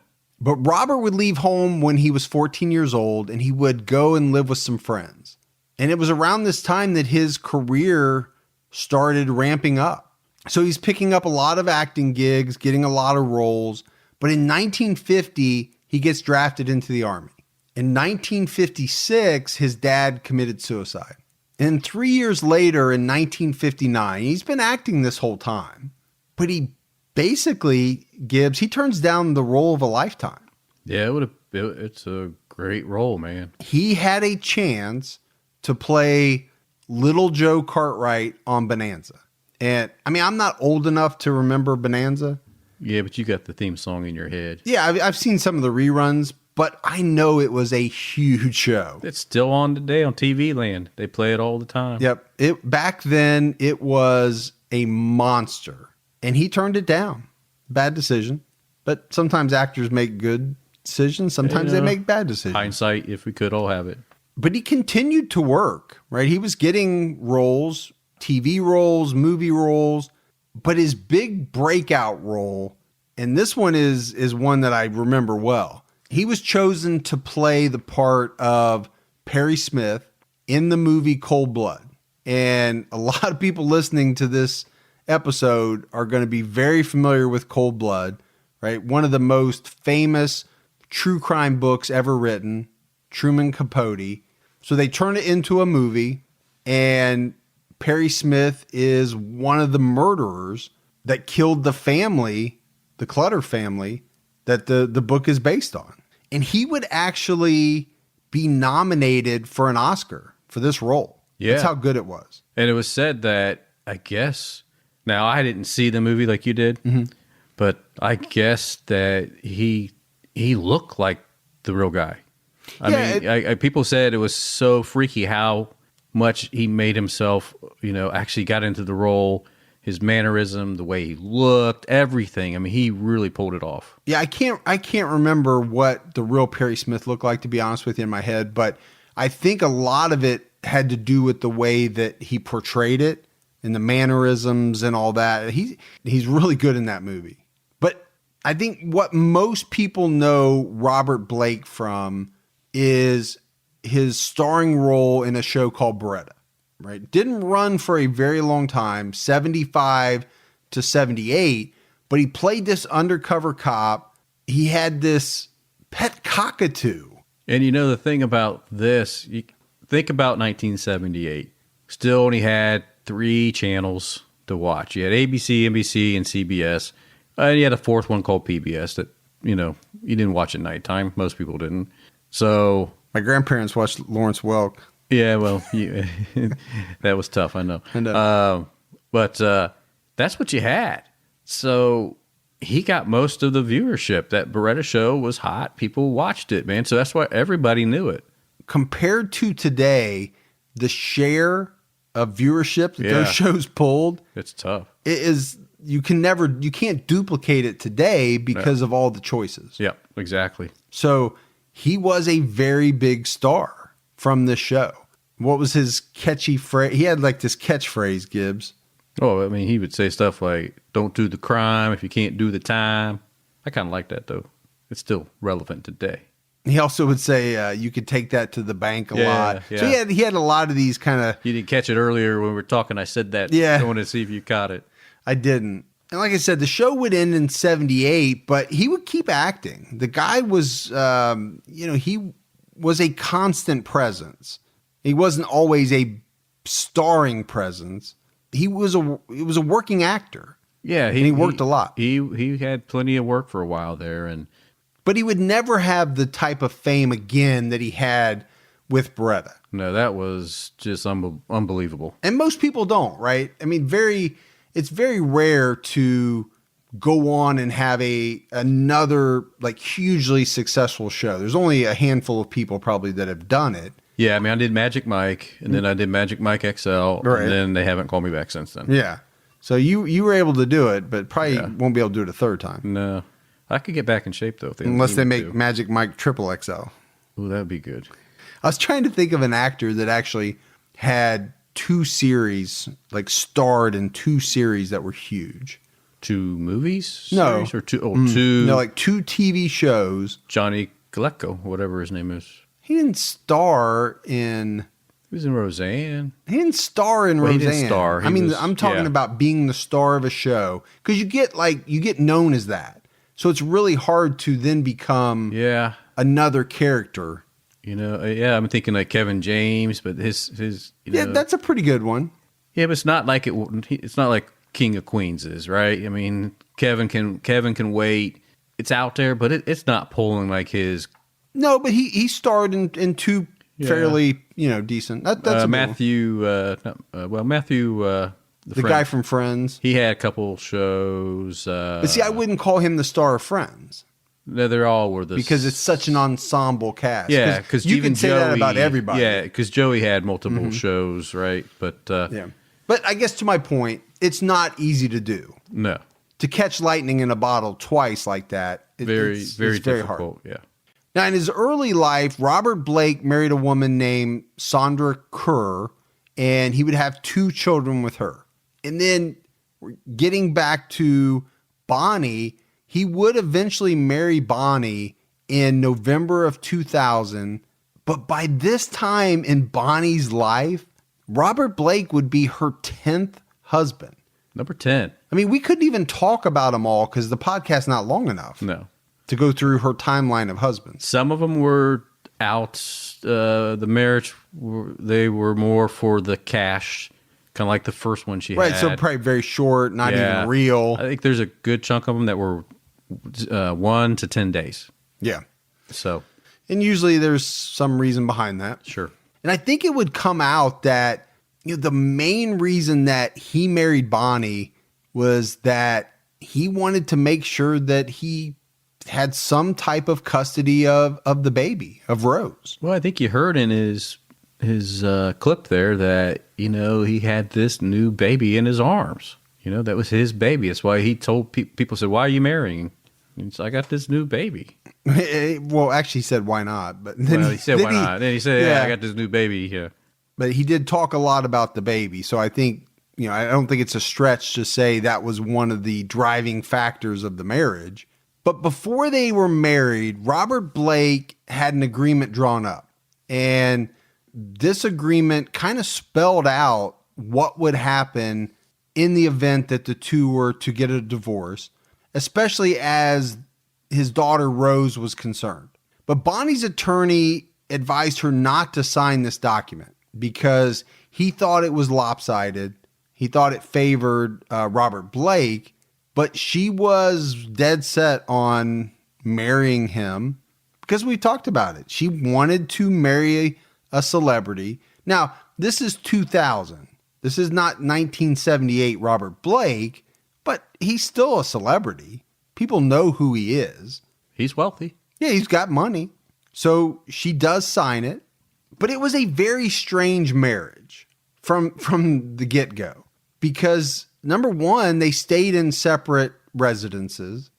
But Robert would leave home when he was 14 years old, and he would go and live with some friends. And it was around this time that his career started ramping up. So he's picking up a lot of acting gigs, getting a lot of roles. But in 1950, he gets drafted into the Army. In 1956, his dad committed suicide. And 3 years later, in 1959, he's been acting this whole time. But he basically, Gibbs, he turns down the role of a lifetime. Yeah, it's a great role, man. He had a chance to play Little Joe Cartwright on Bonanza. And I'm not old enough to remember Bonanza. Yeah, but you got the theme song in your head. Yeah, I've seen some of the reruns, but I know it was a huge show. It's still on today on TV Land. They play it all the time. Yep. Back then, it was a monster, and he turned it down. Bad decision. But sometimes actors make good decisions. Sometimes they make bad decisions. Hindsight, if we could all have it. But he continued to work, right? He was getting roles, TV roles, movie roles, but his big breakout role, and this one is one that I remember well. He was chosen to play the part of Perry Smith in the movie Cold Blood. And a lot of people listening to this episode are going to be very familiar with Cold Blood, right? One of the most famous true crime books ever written, Truman Capote. So they turn it into a movie, and Perry Smith is one of the murderers that killed the family, the Clutter family, that the book is based on. And he would actually be nominated for an Oscar for this role. Yeah. That's how good it was. And it was said that, I guess, now I didn't see the movie like you did, but I guess that he looked like the real guy. I mean, people said it was so freaky how much he made himself, actually got into the role, his mannerism, the way he looked, everything. I mean, he really pulled it off. Yeah, I can't remember what the real Perry Smith looked like, to be honest with you, in my head, but I think a lot of it had to do with the way that he portrayed it and the mannerisms and all that. He's really good in that movie. But I think what most people know Robert Blake from is his starring role in a show called Beretta, right? Didn't run for a very long time, 75 to 78, but he played this undercover cop. He had this pet cockatoo. And the thing about this, you think about 1978, still only had 3 channels to watch. You had ABC, NBC, and CBS. And you had a 4th one called PBS that, you didn't watch at nighttime. Most people didn't. So My grandparents watched Lawrence Welk. yeah, well, that was tough. I know. But that's what you had. So he got most of the viewership. That Beretta show was hot. People watched it, man. So that's why everybody knew it. Compared to today, the share of viewership that those shows pulled, It's tough. it is you can't duplicate it today because of all the choices. Yep, exactly. So he was a very big star from this show. What was his catchy phrase? He had like this catchphrase, Gibbs. Oh, I mean, he would say stuff like, don't do the crime if you can't do the time. I kind of like that, though. It's still relevant today. He also would say you could take that to the bank a lot. Yeah. So he had a lot of these kind of... You didn't catch it earlier when we were talking. I said that. Yeah. I wanted to see if you caught it. I didn't. And like I said, the show would end in 78, but he would keep acting. The guy was, he was a constant presence. He wasn't always a starring presence. He was a working actor. Yeah. And he worked a lot. He had plenty of work for a while there. But he would never have the type of fame again that he had with Beretta. No, that was just unbelievable. And most people don't, right? I mean, it's very rare to go on and have another like hugely successful show. There's only a handful of people probably that have done it. Yeah, I mean, I did Magic Mike, and then I did Magic Mike XL, Right. and then they haven't called me back since then. Yeah. So you were able to do it, but probably won't be able to do it a third time. No. I could get back in shape, though. If Unless they make to. Magic Mike Triple XL. Ooh, that would be good. I was trying to think of an actor that actually had 2 series, like starred in 2 series that were huge. 2 movies? No. Series, or 2? No, like 2 TV shows. Johnny Galecko, whatever his name is. He didn't star in... He was in Roseanne. He didn't star in Roseanne. He didn't star. I'm talking about being the star of a show. Because you get known as that. So it's really hard to then become another character. I'm thinking like Kevin James, but his that's a pretty good one. Yeah, but it's not like it's not like King of Queens is, right? I mean, Kevin can wait. It's out there, but it's not pulling like his. No, but he starred in 2 fairly decent. That's a Matthew. Matthew. The guy from Friends. He had a couple shows. But see, I wouldn't call him the star of Friends. No, they all were because it's such an ensemble cast. Yeah, because you can say that about everybody. Yeah, because Joey had multiple shows, right? But But I guess to my point, it's not easy to do. No. To catch lightning in a bottle twice like that, Very, very difficult. hard. Yeah. Now, in his early life, Robert Blake married a woman named Sandra Kerr, and he would have 2 children with her. And then getting back to Bonnie, he would eventually marry Bonnie in November of 2000. But by this time in Bonnie's life, Robert Blake would be her 10th husband. Number 10. I mean, we couldn't even talk about them all because the podcast's not long enough. No. To go through her timeline of husbands. Some of them were out. The marriage, they were more for the cash, kind of like the first one she had. Right, so probably very short, not even real. I think there's a good chunk of them that were 1 to 10 days. Yeah. So. And usually there's some reason behind that. Sure. And I think it would come out that the main reason that he married Bonnie was that he wanted to make sure that he had some type of custody of the baby, of Rose. Well, I think you heard in his clip there that, he had this new baby in his arms. That was his baby. That's why he told people said, "Why are you marrying?" And so I got this new baby. Well, actually he said, "Why not?" But then he said, "Why not?" Then he said, "Yeah, I got this new baby here." But he did talk a lot about the baby. So I think, I don't think it's a stretch to say that was one of the driving factors of the marriage. But before they were married, Robert Blake had an agreement drawn up. And this agreement kind of spelled out what would happen in the event that the two were to get a divorce, especially as his daughter Rose was concerned. But Bonnie's attorney advised her not to sign this document because he thought it was lopsided. He thought it favored Robert Blake. But she was dead set on marrying him because we talked about it. She wanted to marry a celebrity. Now, this is 2000. This is not 1978 Robert Blake, but he's still a celebrity. People know who he is. He's wealthy. Yeah, he's got money. So she does sign it. But it was a very strange marriage from the get-go because number one, they stayed in separate residences.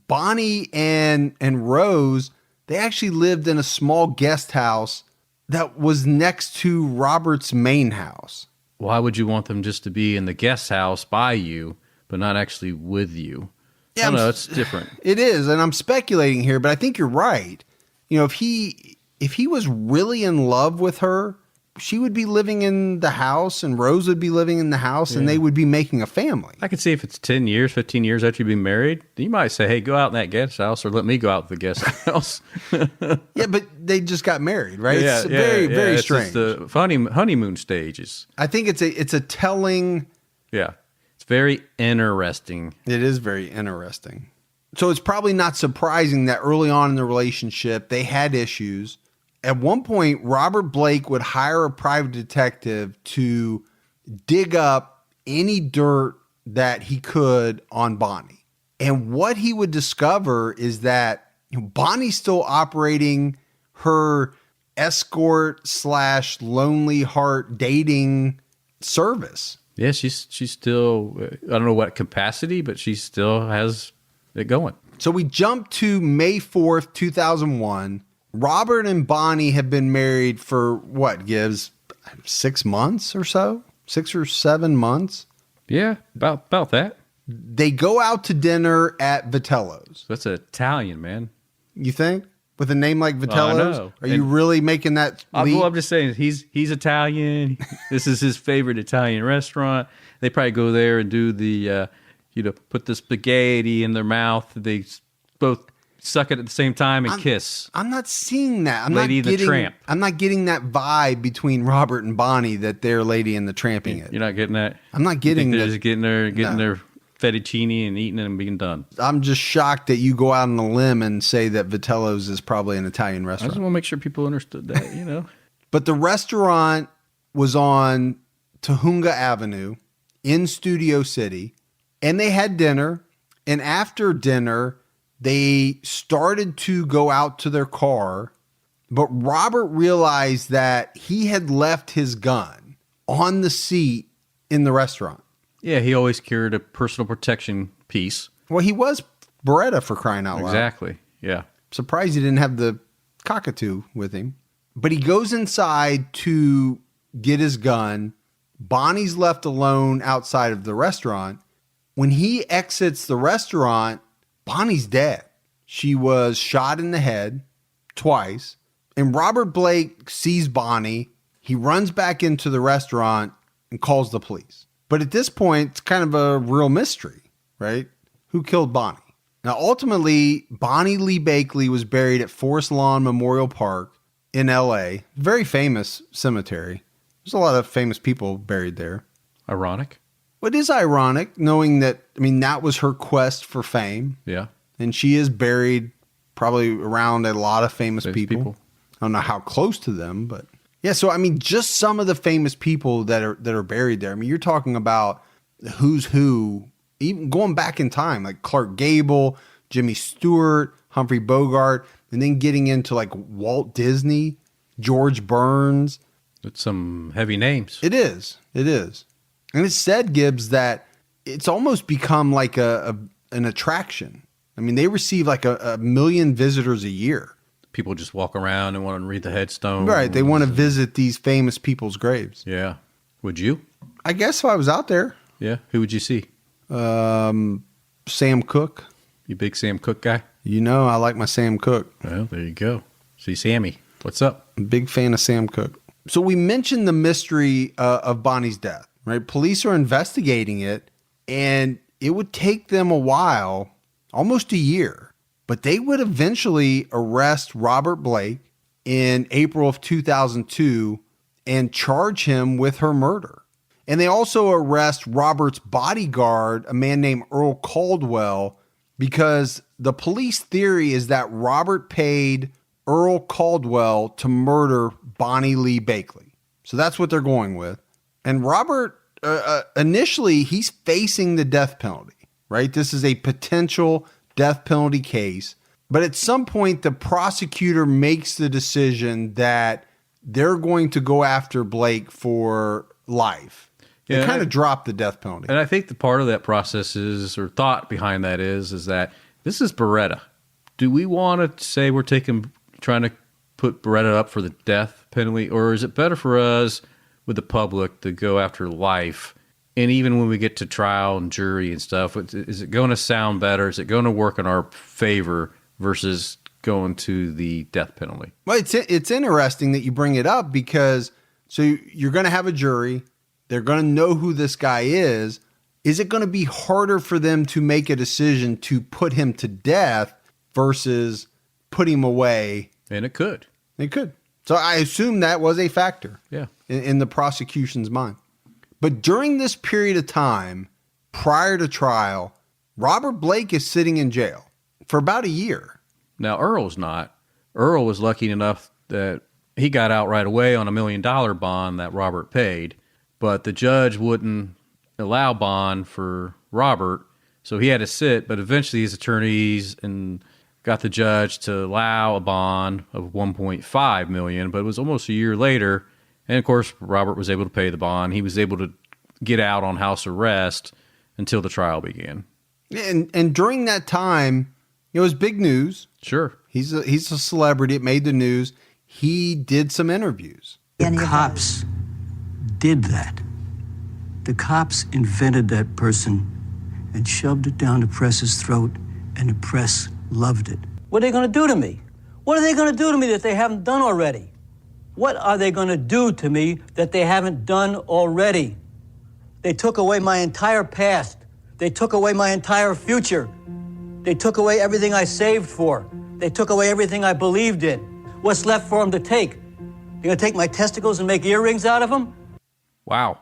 Bonnie and Rose, they actually lived in a small guest house that was next to Robert's main house. Why would you want them just to be in the guest house by you, but not actually with you? Yeah, no, it's different. It is, and I'm speculating here, but I think you're right. If he was really in love with her, she would be living in the house and Rose would be living in the house and they would be making a family. I could see if it's 10 years, 15 years after you've been married, you might say, "Hey, go out in that guest house or let me go out to the guest house." Yeah, but they just got married, right? It's very strange. It's the honeymoon stages. I think it's a telling. Yeah. It's very interesting. It is very interesting. So it's probably not surprising that early on in the relationship, they had issues. At one point, Robert Blake would hire a private detective to dig up any dirt that he could on Bonnie. And what he would discover is that Bonnie's still operating her escort / lonely heart dating service. Yeah, she's still, I don't know what capacity, but she still has it going. So we jump to May 4th, 2001. Robert and Bonnie have been married for what gives 6 months or so, 6 or 7 months. Yeah, about that. They go out to dinner at Vitello's. That's Italian, man. You think? With a name like Vitello's? know. Are you really making that leap? Well, I'm just saying, he's Italian. This is his favorite Italian restaurant. They probably go there and do the, put the spaghetti in their mouth. They both suck it at the same time and kiss. I'm not seeing that. Lady and the Tramp. I'm not getting that vibe between Robert and Bonnie that they're Lady and the Tramping it. You're not getting that? I'm not getting they're that. just getting their fettuccine and eating it and being done. I'm just shocked that you go out on a limb and say that Vitello's is probably an Italian I restaurant. just want to make sure people understood that, But the restaurant was on Tahunga Avenue in Studio City, and they had dinner. And after dinner, they started to go out to their car, but Robert realized that he had left his gun on the seat in the restaurant. Yeah, he always carried a personal protection piece. Well, he was Beretta, for crying out loud. Exactly. Yeah. Surprised he didn't have the cockatoo with him. But he goes inside to get his gun. Bonnie's left alone outside of the restaurant. When he exits the restaurant, Bonnie's dead. She was shot in the head twice. And Robert Blake sees Bonnie. He runs back into the restaurant and calls the police. But at this point, it's kind of a real mystery, right? Who killed Bonnie? Now, ultimately, Bonnie Lee Bakley was buried at Forest Lawn Memorial Park in L.A., very famous cemetery. There's a lot of famous people buried there. Ironic. It is ironic knowing that, that was her quest for fame. Yeah. And she is buried probably around a lot of famous people. I don't know how close to them, but yeah. So, just some of the famous people that are buried there. You're talking about the who's who, even going back in time, like Clark Gable, Jimmy Stewart, Humphrey Bogart, and then getting into like Walt Disney, George Burns. It's some heavy names. It is. And it's said, Gibbs, that it's almost become like an attraction. They receive like a million visitors a year. People just walk around and want to read the headstone. Right. They want to visit these famous people's graves. Yeah. Would you? I guess if I was out there. Yeah. Who would you see? Sam Cooke. You big Sam Cooke guy? I like my Sam Cooke. Well, there you go. See Sammy. What's up? I'm a big fan of Sam Cooke. So we mentioned the mystery of Bonnie's death, right? Police are investigating it, and it would take them a while, almost a year, but they would eventually arrest Robert Blake in April of 2002 and charge him with her murder. And they also arrest Robert's bodyguard, a man named Earl Caldwell, because the police theory is that Robert paid Earl Caldwell to murder Bonnie Lee Bakley. So that's what they're going with. And Robert, initially, he's facing the death penalty, right? This is a potential death penalty case. But at some point, the prosecutor makes the decision that they're going to go after Blake for life. They kind of drop the death penalty. And I think the part of that process is, or thought behind that is that this is Beretta. Do we want to say we're trying to put Beretta up for the death penalty, or is it better for us with the public to go after life? And even when we get to trial and jury and stuff, is it going to sound better? Is it going to work in our favor versus going to the death penalty? Well, it's interesting that you bring it up because so you're going to have a jury. They're going to know who this guy is. Is it going to be harder for them to make a decision to put him to death versus put him away? And it could. It could. So I assume that was a factor in the prosecution's mind. But during this period of time, prior to trial, Robert Blake is sitting in jail for about a year. Now, Earl's not. Earl was lucky enough that he got out right away on $1 million bond that Robert paid, but the judge wouldn't allow bond for Robert, so he had to sit, but eventually his attorneys and got the judge to allow a bond of $1.5 million, but it was almost a year later. And of course, Robert was able to pay the bond. He was able to get out on house arrest until the trial began. And during that time, it was big news. Sure. He's a celebrity. It made the news. He did some interviews. The cops did that. The cops invented that person and shoved it down the press's throat, and the press loved it. What are they going to do to me? What are they going to do to me that they haven't done already? What are they going to do to me that they haven't done already? They took away my entire past. They took away my entire future. They took away everything I saved for. They took away everything I believed in. What's left for them to take? They're going to take my testicles and make earrings out of them? Wow.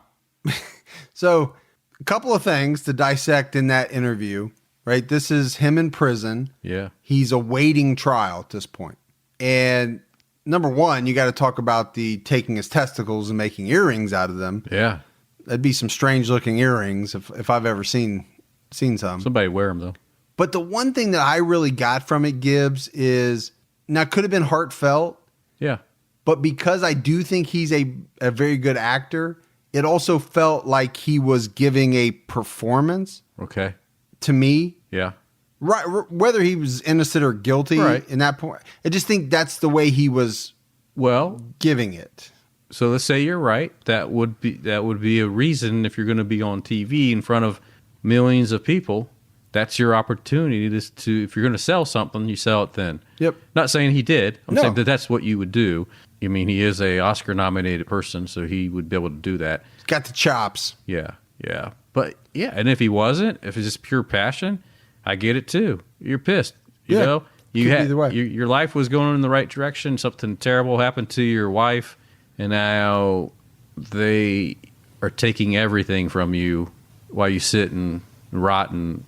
So a couple of things to dissect in that interview, right? This is him in prison. Yeah. He's awaiting trial at this point. And number one, you got to talk about the taking his testicles and making earrings out of them. Yeah. That'd be some strange looking earrings if I've ever seen some. Somebody wear them, though. But the one thing that I really got from it, Gibbs, is now it could have been heartfelt. Yeah. But because I do think he's a very good actor, it also felt like he was giving a performance Okay. to me. Yeah. Right, whether he was innocent or guilty Right. in that point, I just think that's the way he was Well, giving it. so let's say you're right. That would be a reason if you're going to be on TV in front of millions of people. That's your opportunity to if you're going to sell something, you sell it then. Yep. Not saying he did. I'm No. saying that's what you would do. I mean, he is a Oscar nominated person, so he would be able to do that. He's got the chops. Yeah, yeah. But yeah, and if he wasn't, if it's just pure passion, I get it too. You're pissed. You Yeah. know, you Could be had either way. your life was going in the right direction. Something terrible happened to your wife, and now they are taking everything from you while you sit and rot in,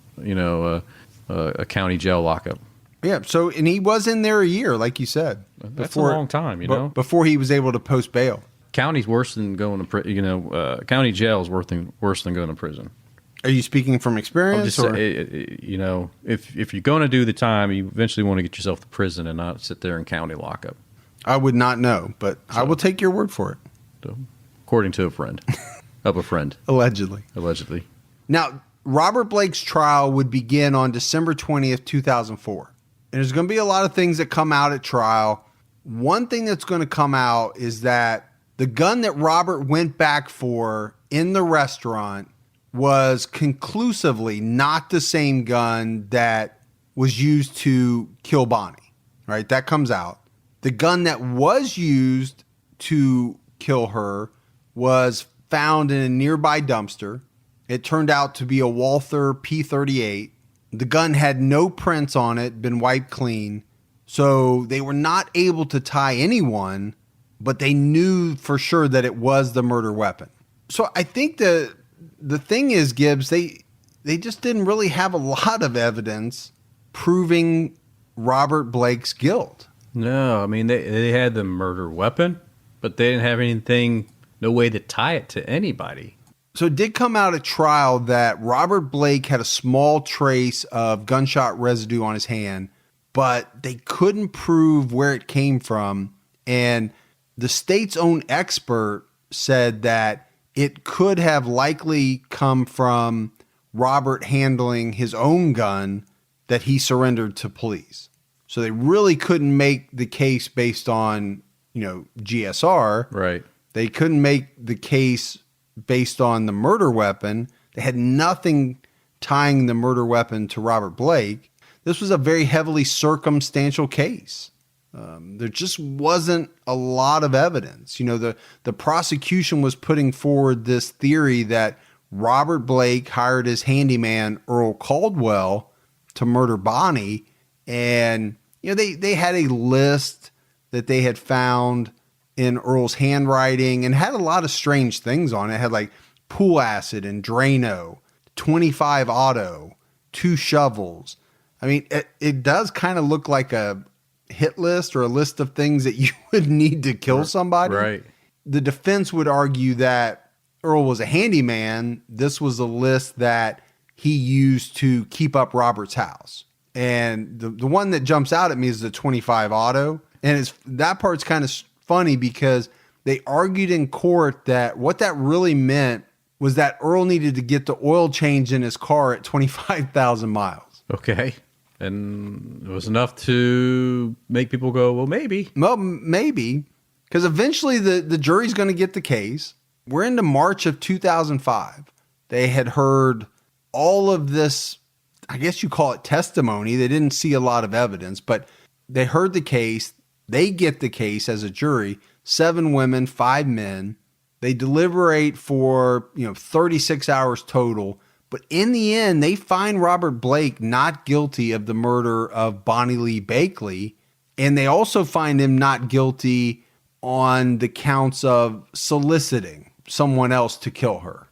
a county jail lockup. Yeah. So, and he was in there a year, like you said. That's a long time, Before he was able to post bail. County's worse than going to prison. County jail is worse than going to prison. Are you speaking from I'm experience? just Or? if you're going to do the time, you eventually want to get yourself to prison and not sit there in county lockup. I would not know, but I will take your word for it. So, according to a friend of a friend, Allegedly. Now, Robert Blake's trial would begin on December 20th, 2004. And there's going to be a lot of things that come out at trial. One thing that's going to come out is that the gun that Robert went back for in the restaurant was conclusively not the same gun that was used to kill Bonnie, right? That comes out. The gun that was used to kill her was found in a nearby dumpster. It turned out to be a Walther P38. The gun had no prints on it, been wiped clean. So they were not able to tie anyone, but they knew for sure that it was the murder weapon. So I think the thing is, Gibbs, they just didn't really have a lot of evidence proving Robert Blake's guilt. No, I mean they had the murder weapon, but they didn't have anything, no way to tie it to anybody. So it did come out at trial that Robert Blake had a small trace of gunshot residue on his hand, but they couldn't prove where it came from. And the state's own expert said that it could have likely come from Robert handling his own gun that he surrendered to police. So they really couldn't make the case based on, GSR. Right. They couldn't make the case based on the murder weapon. They had nothing tying the murder weapon to Robert Blake. This was a very heavily circumstantial case. There just wasn't a lot of evidence. The prosecution was putting forward this theory that Robert Blake hired his handyman, Earl Caldwell, to murder Bonnie. And, they had a list that they had found in Earl's handwriting and had a lot of strange things on it. It had like pool acid and Drano, 25 auto, 2 shovels. I mean, it does kind of look like a hit list or a list of things that you would need to kill somebody. Right. The defense would argue that Earl was a handyman. This was a list that he used to keep up Robert's house. And the one that jumps out at me is the 25 auto. And that part's kind of funny because they argued in court that what that really meant was that Earl needed to get the oil change in his car at 25,000 miles. Okay. And it was enough to make people go, well, maybe. Well, maybe. Because eventually the jury's going to get the case. We're into March of 2005. They had heard all of this, I guess you call it testimony. They didn't see a lot of evidence, but they heard the case. They get the case as a jury, 7 women, 5 men. They deliberate for, 36 hours total. But in the end, they find Robert Blake not guilty of the murder of Bonnie Lee Bakley. And they also find him not guilty on the counts of soliciting someone else to kill her.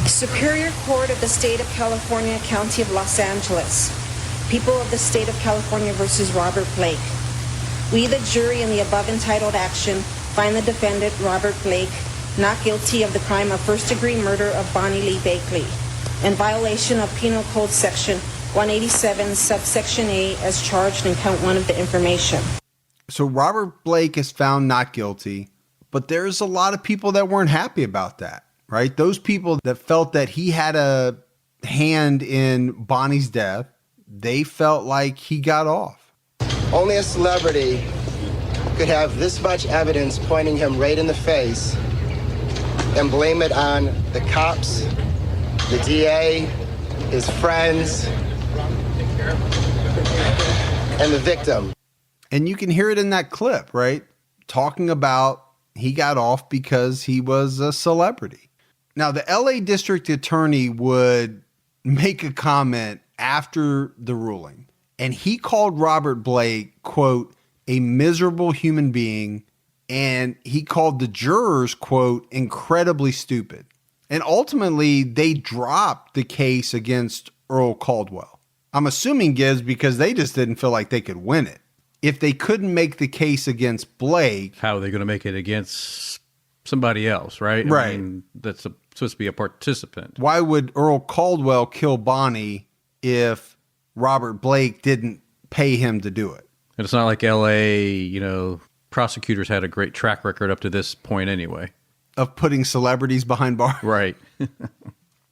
Superior Court of the State of California, County of Los Angeles. People of the State of California versus Robert Blake. We, the jury in the above entitled action, find the defendant, Robert Blake, not guilty of the crime of first-degree murder of Bonnie Lee Bakley in violation of Penal Code Section 187, subsection A, as charged in count 1 of the information. So Robert Blake is found not guilty, But there's a lot of people that weren't happy about that, right? Those people that felt that he had a hand in Bonnie's death, they felt like he got off. Only a celebrity could have this much evidence pointing him right in the face and blame it on the cops, the DA, his friends, and the victim. And you can hear it in that clip, right? Talking about he got off because he was a celebrity. Now, the LA district attorney would make a comment after the ruling, and he called Robert Blake, quote, a miserable human being, and he called the jurors, quote, incredibly stupid. And ultimately, they dropped the case against Earl Caldwell. I'm assuming, Gibbs, because they just didn't feel like they could win it. If they couldn't make the case against Blake, How are they going to make it against somebody else, right? Right. I mean, that's supposed to be a participant. why would Earl Caldwell kill Bonnie if Robert Blake didn't pay him to do it? And it's not like L.A., prosecutors had a great track record up to this point anyway. Of putting celebrities behind bars. Right.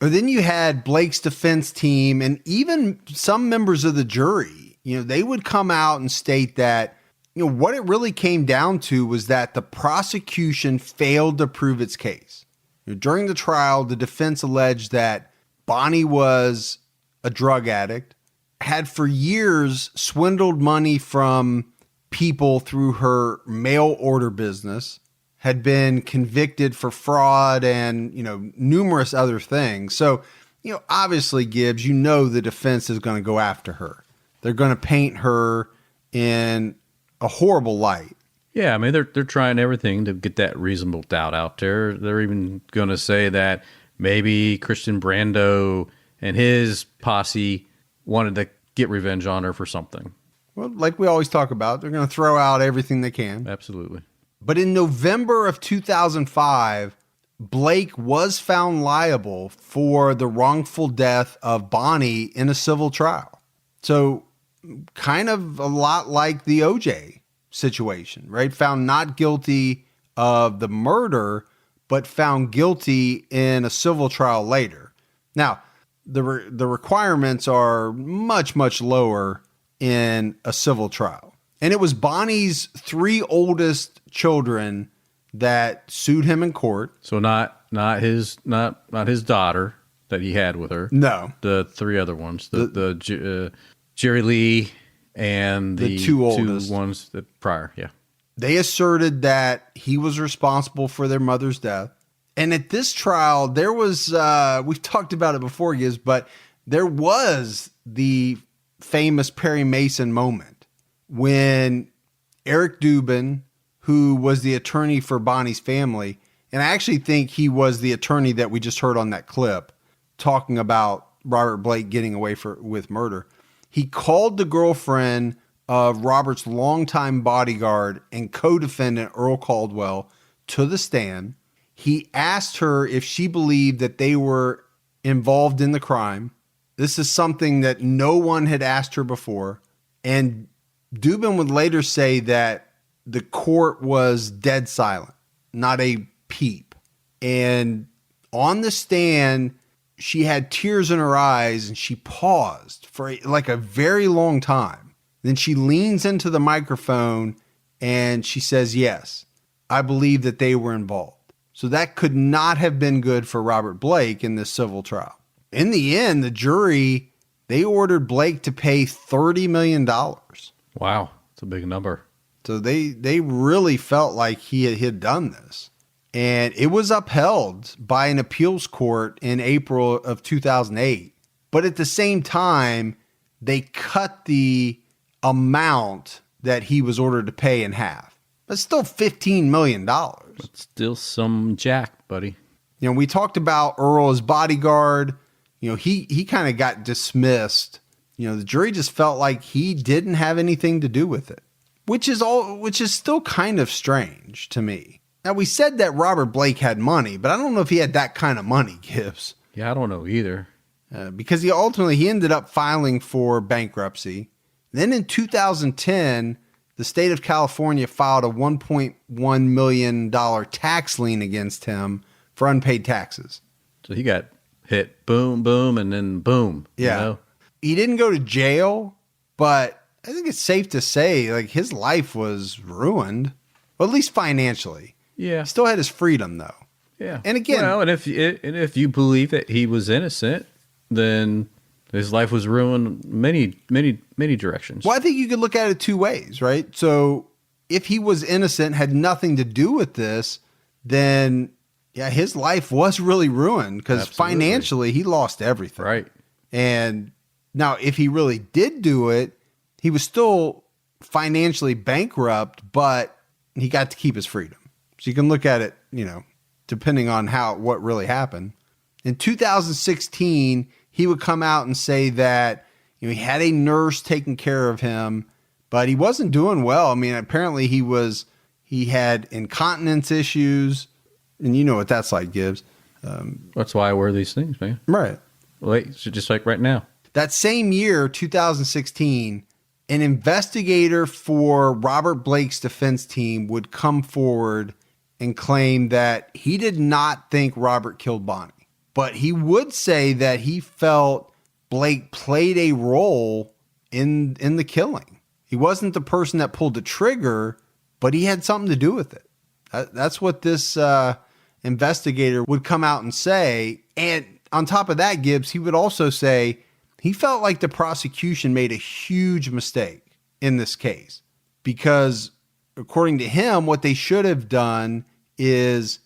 Or then you had Blake's defense team and even some members of the jury, they would come out and state that, what it really came down to was that the prosecution failed to prove its case. During the trial, the defense alleged that Bonnie was a drug addict, had for years swindled money from people through her mail order business, had been convicted for fraud and, numerous other things. So, obviously, Gibbs, the defense is going to go after her. They're going to paint her in a horrible light. Yeah, I mean, they're trying everything to get that reasonable doubt out there. They're even going to say that maybe Christian Brando and his posse wanted to get revenge on her for something. Well, like we always talk about, they're going to throw out everything they can. Absolutely. But in November of 2005, Blake was found liable for the wrongful death of Bonnie in a civil trial. So kind of a lot like the OJ situation, right? Found not guilty of the murder, but found guilty in a civil trial later. Now, the requirements are much, much lower in a civil trial. And it was Bonnie's 3 oldest children that sued him in court. So not his daughter that he had with her. No. The 3 other ones. Jerry Lee and the 2 oldest ones that prior. Yeah. They asserted that he was responsible for their mother's death. And at this trial, there was, we've talked about it before, Giz, but there was the famous Perry Mason moment when Eric Dubin, who was the attorney for Bonnie's family, and I actually think he was the attorney that we just heard on that clip talking about Robert Blake getting away with murder. He called the girlfriend of Robert's longtime bodyguard and co-defendant Earl Caldwell to the stand. He asked her if she believed that they were involved in the crime. This is something that no one had asked her before. And Dubin would later say that the court was dead silent, not a peep. And on the stand, she had tears in her eyes and she paused for like a very long time. Then she leans into the microphone and she says, yes, I believe that they were involved. So that could not have been good for Robert Blake in this civil trial. In the end, the jury, they ordered Blake to pay $30 million. Wow. That's a big number. So they really felt like he had done this. And it was upheld by an appeals court in April of 2008. But at the same time, they cut the amount that he was ordered to pay in half. That's still $15 million. That's still some jack, buddy. We talked about Earl as bodyguard. He kind of got dismissed. The jury just felt like he didn't have anything to do with it, which is still kind of strange to me. Now, we said that Robert Blake had money, but I don't know if he had that kind of money, Gibbs. Yeah, I don't know either. Because he ended up filing for bankruptcy. Then in 2010, the state of California filed a $1.1 million tax lien against him for unpaid taxes. So he got hit, boom, boom, and then boom. Yeah. You know? He didn't go to jail, but I think it's safe to say like his life was ruined, well, at least financially. Yeah. He still had his freedom though. Yeah. And again, well, and if you believe that he was innocent, then his life was ruined many directions. well, I think you could look at it two ways, right? So if he was innocent, had nothing to do with this, then yeah, his life was really ruined because Absolutely. financially he lost everything. Right. And now if he really did do it, he was still financially bankrupt, but he got to keep his freedom. So you can look at it, you know, depending on what really happened. In 2016, he would come out and say that, you know, he had a nurse taking care of him, but he wasn't doing well. I mean, apparently he had incontinence issues, and you know what that's like, Gibbs. That's why I wear these things, man. Right. Like, so just like right now. That same year, 2016, an investigator for Robert Blake's defense team would come forward and claim that he did not think Robert killed Bonnie. But he would say that he felt Blake played a role in the killing. He wasn't the person that pulled the trigger, but he had something to do with it. That's what this investigator would come out and say. And on top of that, Gibbs, he would also say he felt like the prosecution made a huge mistake in this case because, according to him, what they should have done is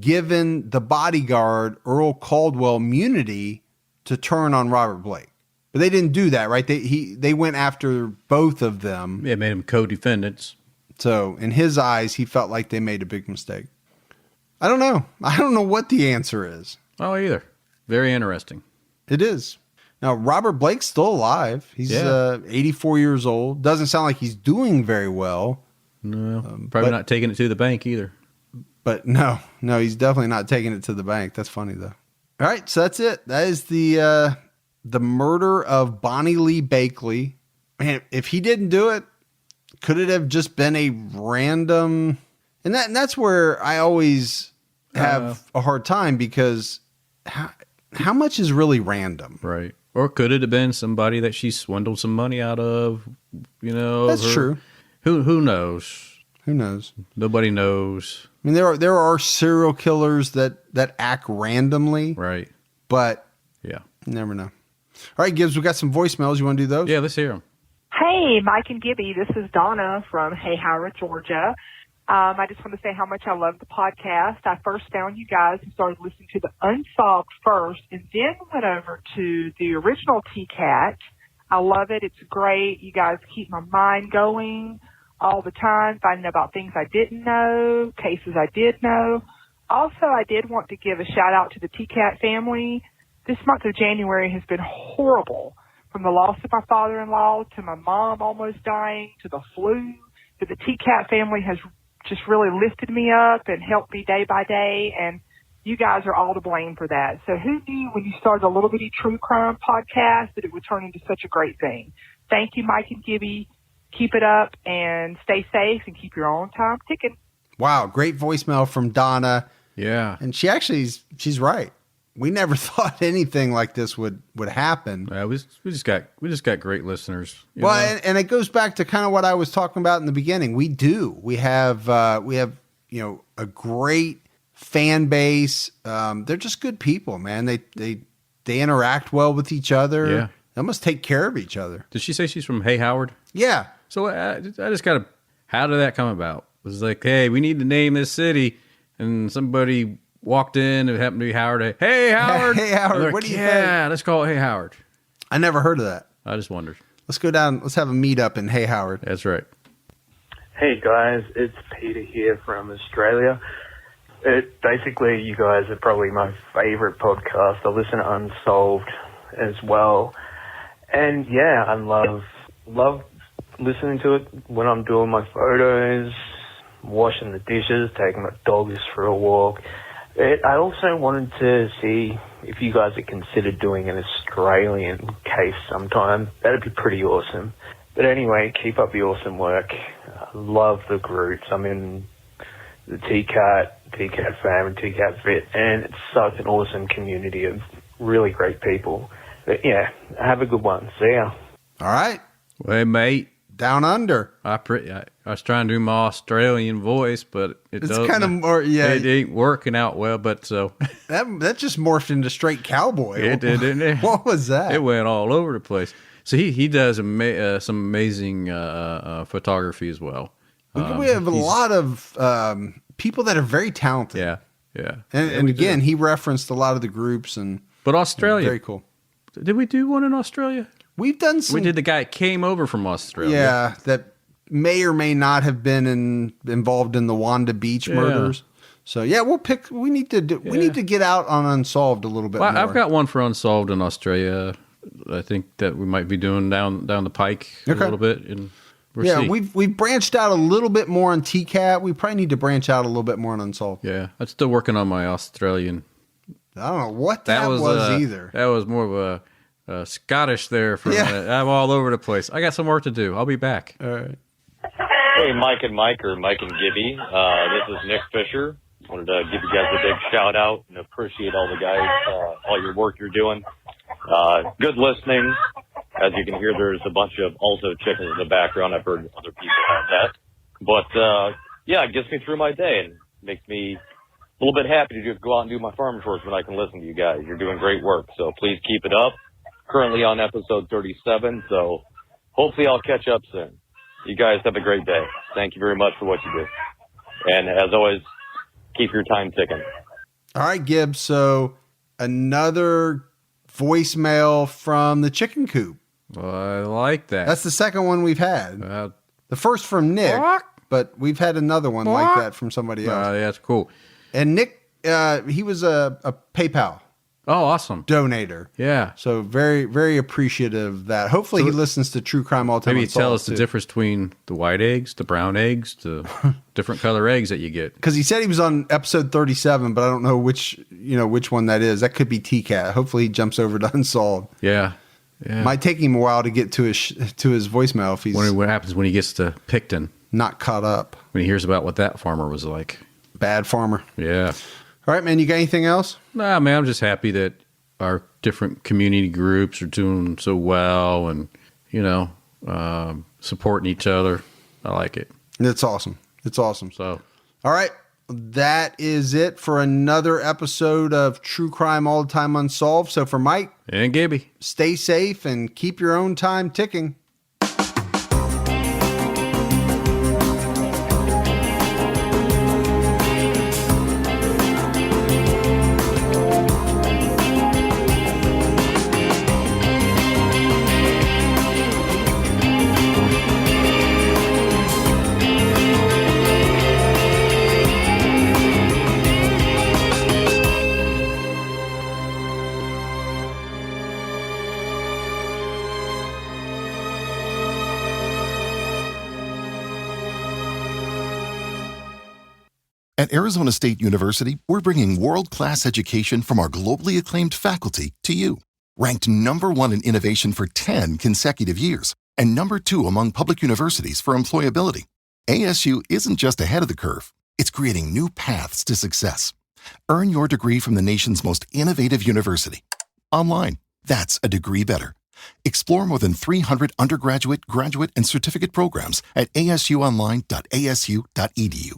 given the bodyguard, Earl Caldwell, immunity to turn on Robert Blake. But they didn't do that, right? They went after both of them. Yeah, made them co-defendants. So in his eyes, he felt like they made a big mistake. I don't know. I don't know what the answer is. Oh, either. Very interesting. It is. Now, Robert Blake's still alive. He's 84 years old. Doesn't sound like he's doing very well. No, probably not taking it to the bank either. But no, he's definitely not taking it to the bank. That's funny, though. All right, so that's it. That is the murder of Bonnie Lee Bakley. Man, if he didn't do it, could it have just been a random... And that's where I always have a hard time because how much is really random? Right. Or could it have been somebody that she swindled some money out of? You know, That's true. Who knows? Who knows? Nobody knows. I mean, there are serial killers that act randomly, Right. but Yeah. you never know. All right, Gibbs, we got some voicemails. You want to do those? Yeah, let's hear them. Hey, Mike and Gibby, this is Donna from Hay Howard, Georgia. I just want to say how much I love the podcast. I first found you guys and started listening to the Unsolved first and then went over to the original TCAT. I love it. It's great. You guys keep my mind going all the time, finding about things I didn't know, cases I did know. Also, I did want to give a shout out to the TCAT family. This month of January has been horrible. From the loss of my father-in-law to my mom almost dying to the flu, but the TCAT family has just really lifted me up and helped me day by day, and you guys are all to blame for that. So who knew when you started a Little Bitty True Crime podcast that it would turn into such a great thing? Thank you, Mike and Gibby. Keep it up and stay safe and keep your own time ticking. Wow, great voicemail from Donna. Yeah. And she's right. We never thought anything like this would happen. We just got great listeners. Well, and it goes back to kind of what I was talking about in the beginning. We have a great fan base. They're just good people, man. They interact well with each other. Yeah. They must take care of each other. Did she say she's from Hay Howard? Yeah. So I just got to, how did that come about? It was like, hey, we need to name this city. And somebody walked in, it happened to be Howard. Hey, Howard. Hey, Howard. Like, What do you think? think? Let's call it Hey, Howard. I never heard of that. I just wondered. Let's go down. Let's have a meetup in Hey Howard. That's right. Hey guys, it's Peter here from Australia. Basically, you guys are probably my favorite podcast. I listen to Unsolved as well. And yeah, I love listening to it when I'm doing my photos, washing the dishes, taking my dogs for a walk. I also wanted to see if you guys had considered doing an Australian case sometime. That'd be pretty awesome. But anyway, keep up the awesome work. Love the groups. I'm in the TCAT fam, and TCAT Fit, and it's such an awesome community of really great people. But yeah, have a good one. See ya. All right. Hey, mate. Down under. I was trying to do my Australian voice, but It's kind of more, yeah. It ain't working out well, but so. That just morphed into straight cowboy. It did, didn't it? What was that? It went all over the place. So he does some amazing photography as well. We have a lot of people that are very talented. Yeah, yeah. And again, he referenced a lot of the groups. But Australia. Very cool. Did we do one in Australia? We've done some. We did the guy that came over from Australia. Yeah, that may or may not have been involved in the Wanda Beach murders. So yeah, we'll pick. We need to get out on Unsolved a little bit more. I've got one for Unsolved in Australia. I think that we might be doing down the pike a little bit. And we've branched out a little bit more on TCAT. We probably need to branch out a little bit more on Unsolved. Yeah, I'm still working on my Australian. I don't know what that was either. That was more of a Scottish there. I'm all over the place. I got some work to do. I'll be back. All right. Hey, Mike and Mike, or Mike and Gibby. This is Nick Fisher. Wanted to give you guys a big shout out and appreciate all the guys, all your work you're doing. Good listening. As you can hear, there's a bunch of also chickens in the background. I've heard other people have that. But, yeah, it gets me through my day and makes me a little bit happy to just go out and do my farm chores when I can listen to you guys. You're doing great work, so please keep it up. Currently on episode 37, so hopefully I'll catch up soon. You guys have a great day. Thank you very much for what you do. And as always, keep your time ticking. All right, Gibbs. So another voicemail from the chicken coop. Well, I like that. That's the second one we've had. The first from Nick, but we've had another one like that from somebody else. Yeah, that's cool. And Nick, he was a PayPal. Oh, awesome. Donator. Yeah. So very, very appreciative of that. Hopefully he listens to True Crime All the Time. Maybe tell us the difference between the white eggs, the brown eggs, the different color eggs that you get. Because he said he was on episode 37, but I don't know which one that is. That could be TCAT. Hopefully he jumps over to Unsolved. Yeah. Yeah. Might take him a while to get to his voicemail if he's what happens when he gets to Picton. Not caught up. When he hears about what that farmer was like. Bad farmer. Yeah. All right, man. You got anything else? Nah, man. I'm just happy that our different community groups are doing so well and, supporting each other. I like it. It's awesome. It's awesome. So, all right. That is it for another episode of True Crime All the Time Unsolved. So for Mike and Gibby, stay safe and keep your own time ticking. At Arizona State University, we're bringing world-class education from our globally acclaimed faculty to you. Ranked number 1 in innovation for 10 consecutive years and number 2 among public universities for employability, ASU isn't just ahead of the curve, it's creating new paths to success. Earn your degree from the nation's most innovative university. Online, that's a degree better. Explore more than 300 undergraduate, graduate, and certificate programs at asuonline.asu.edu.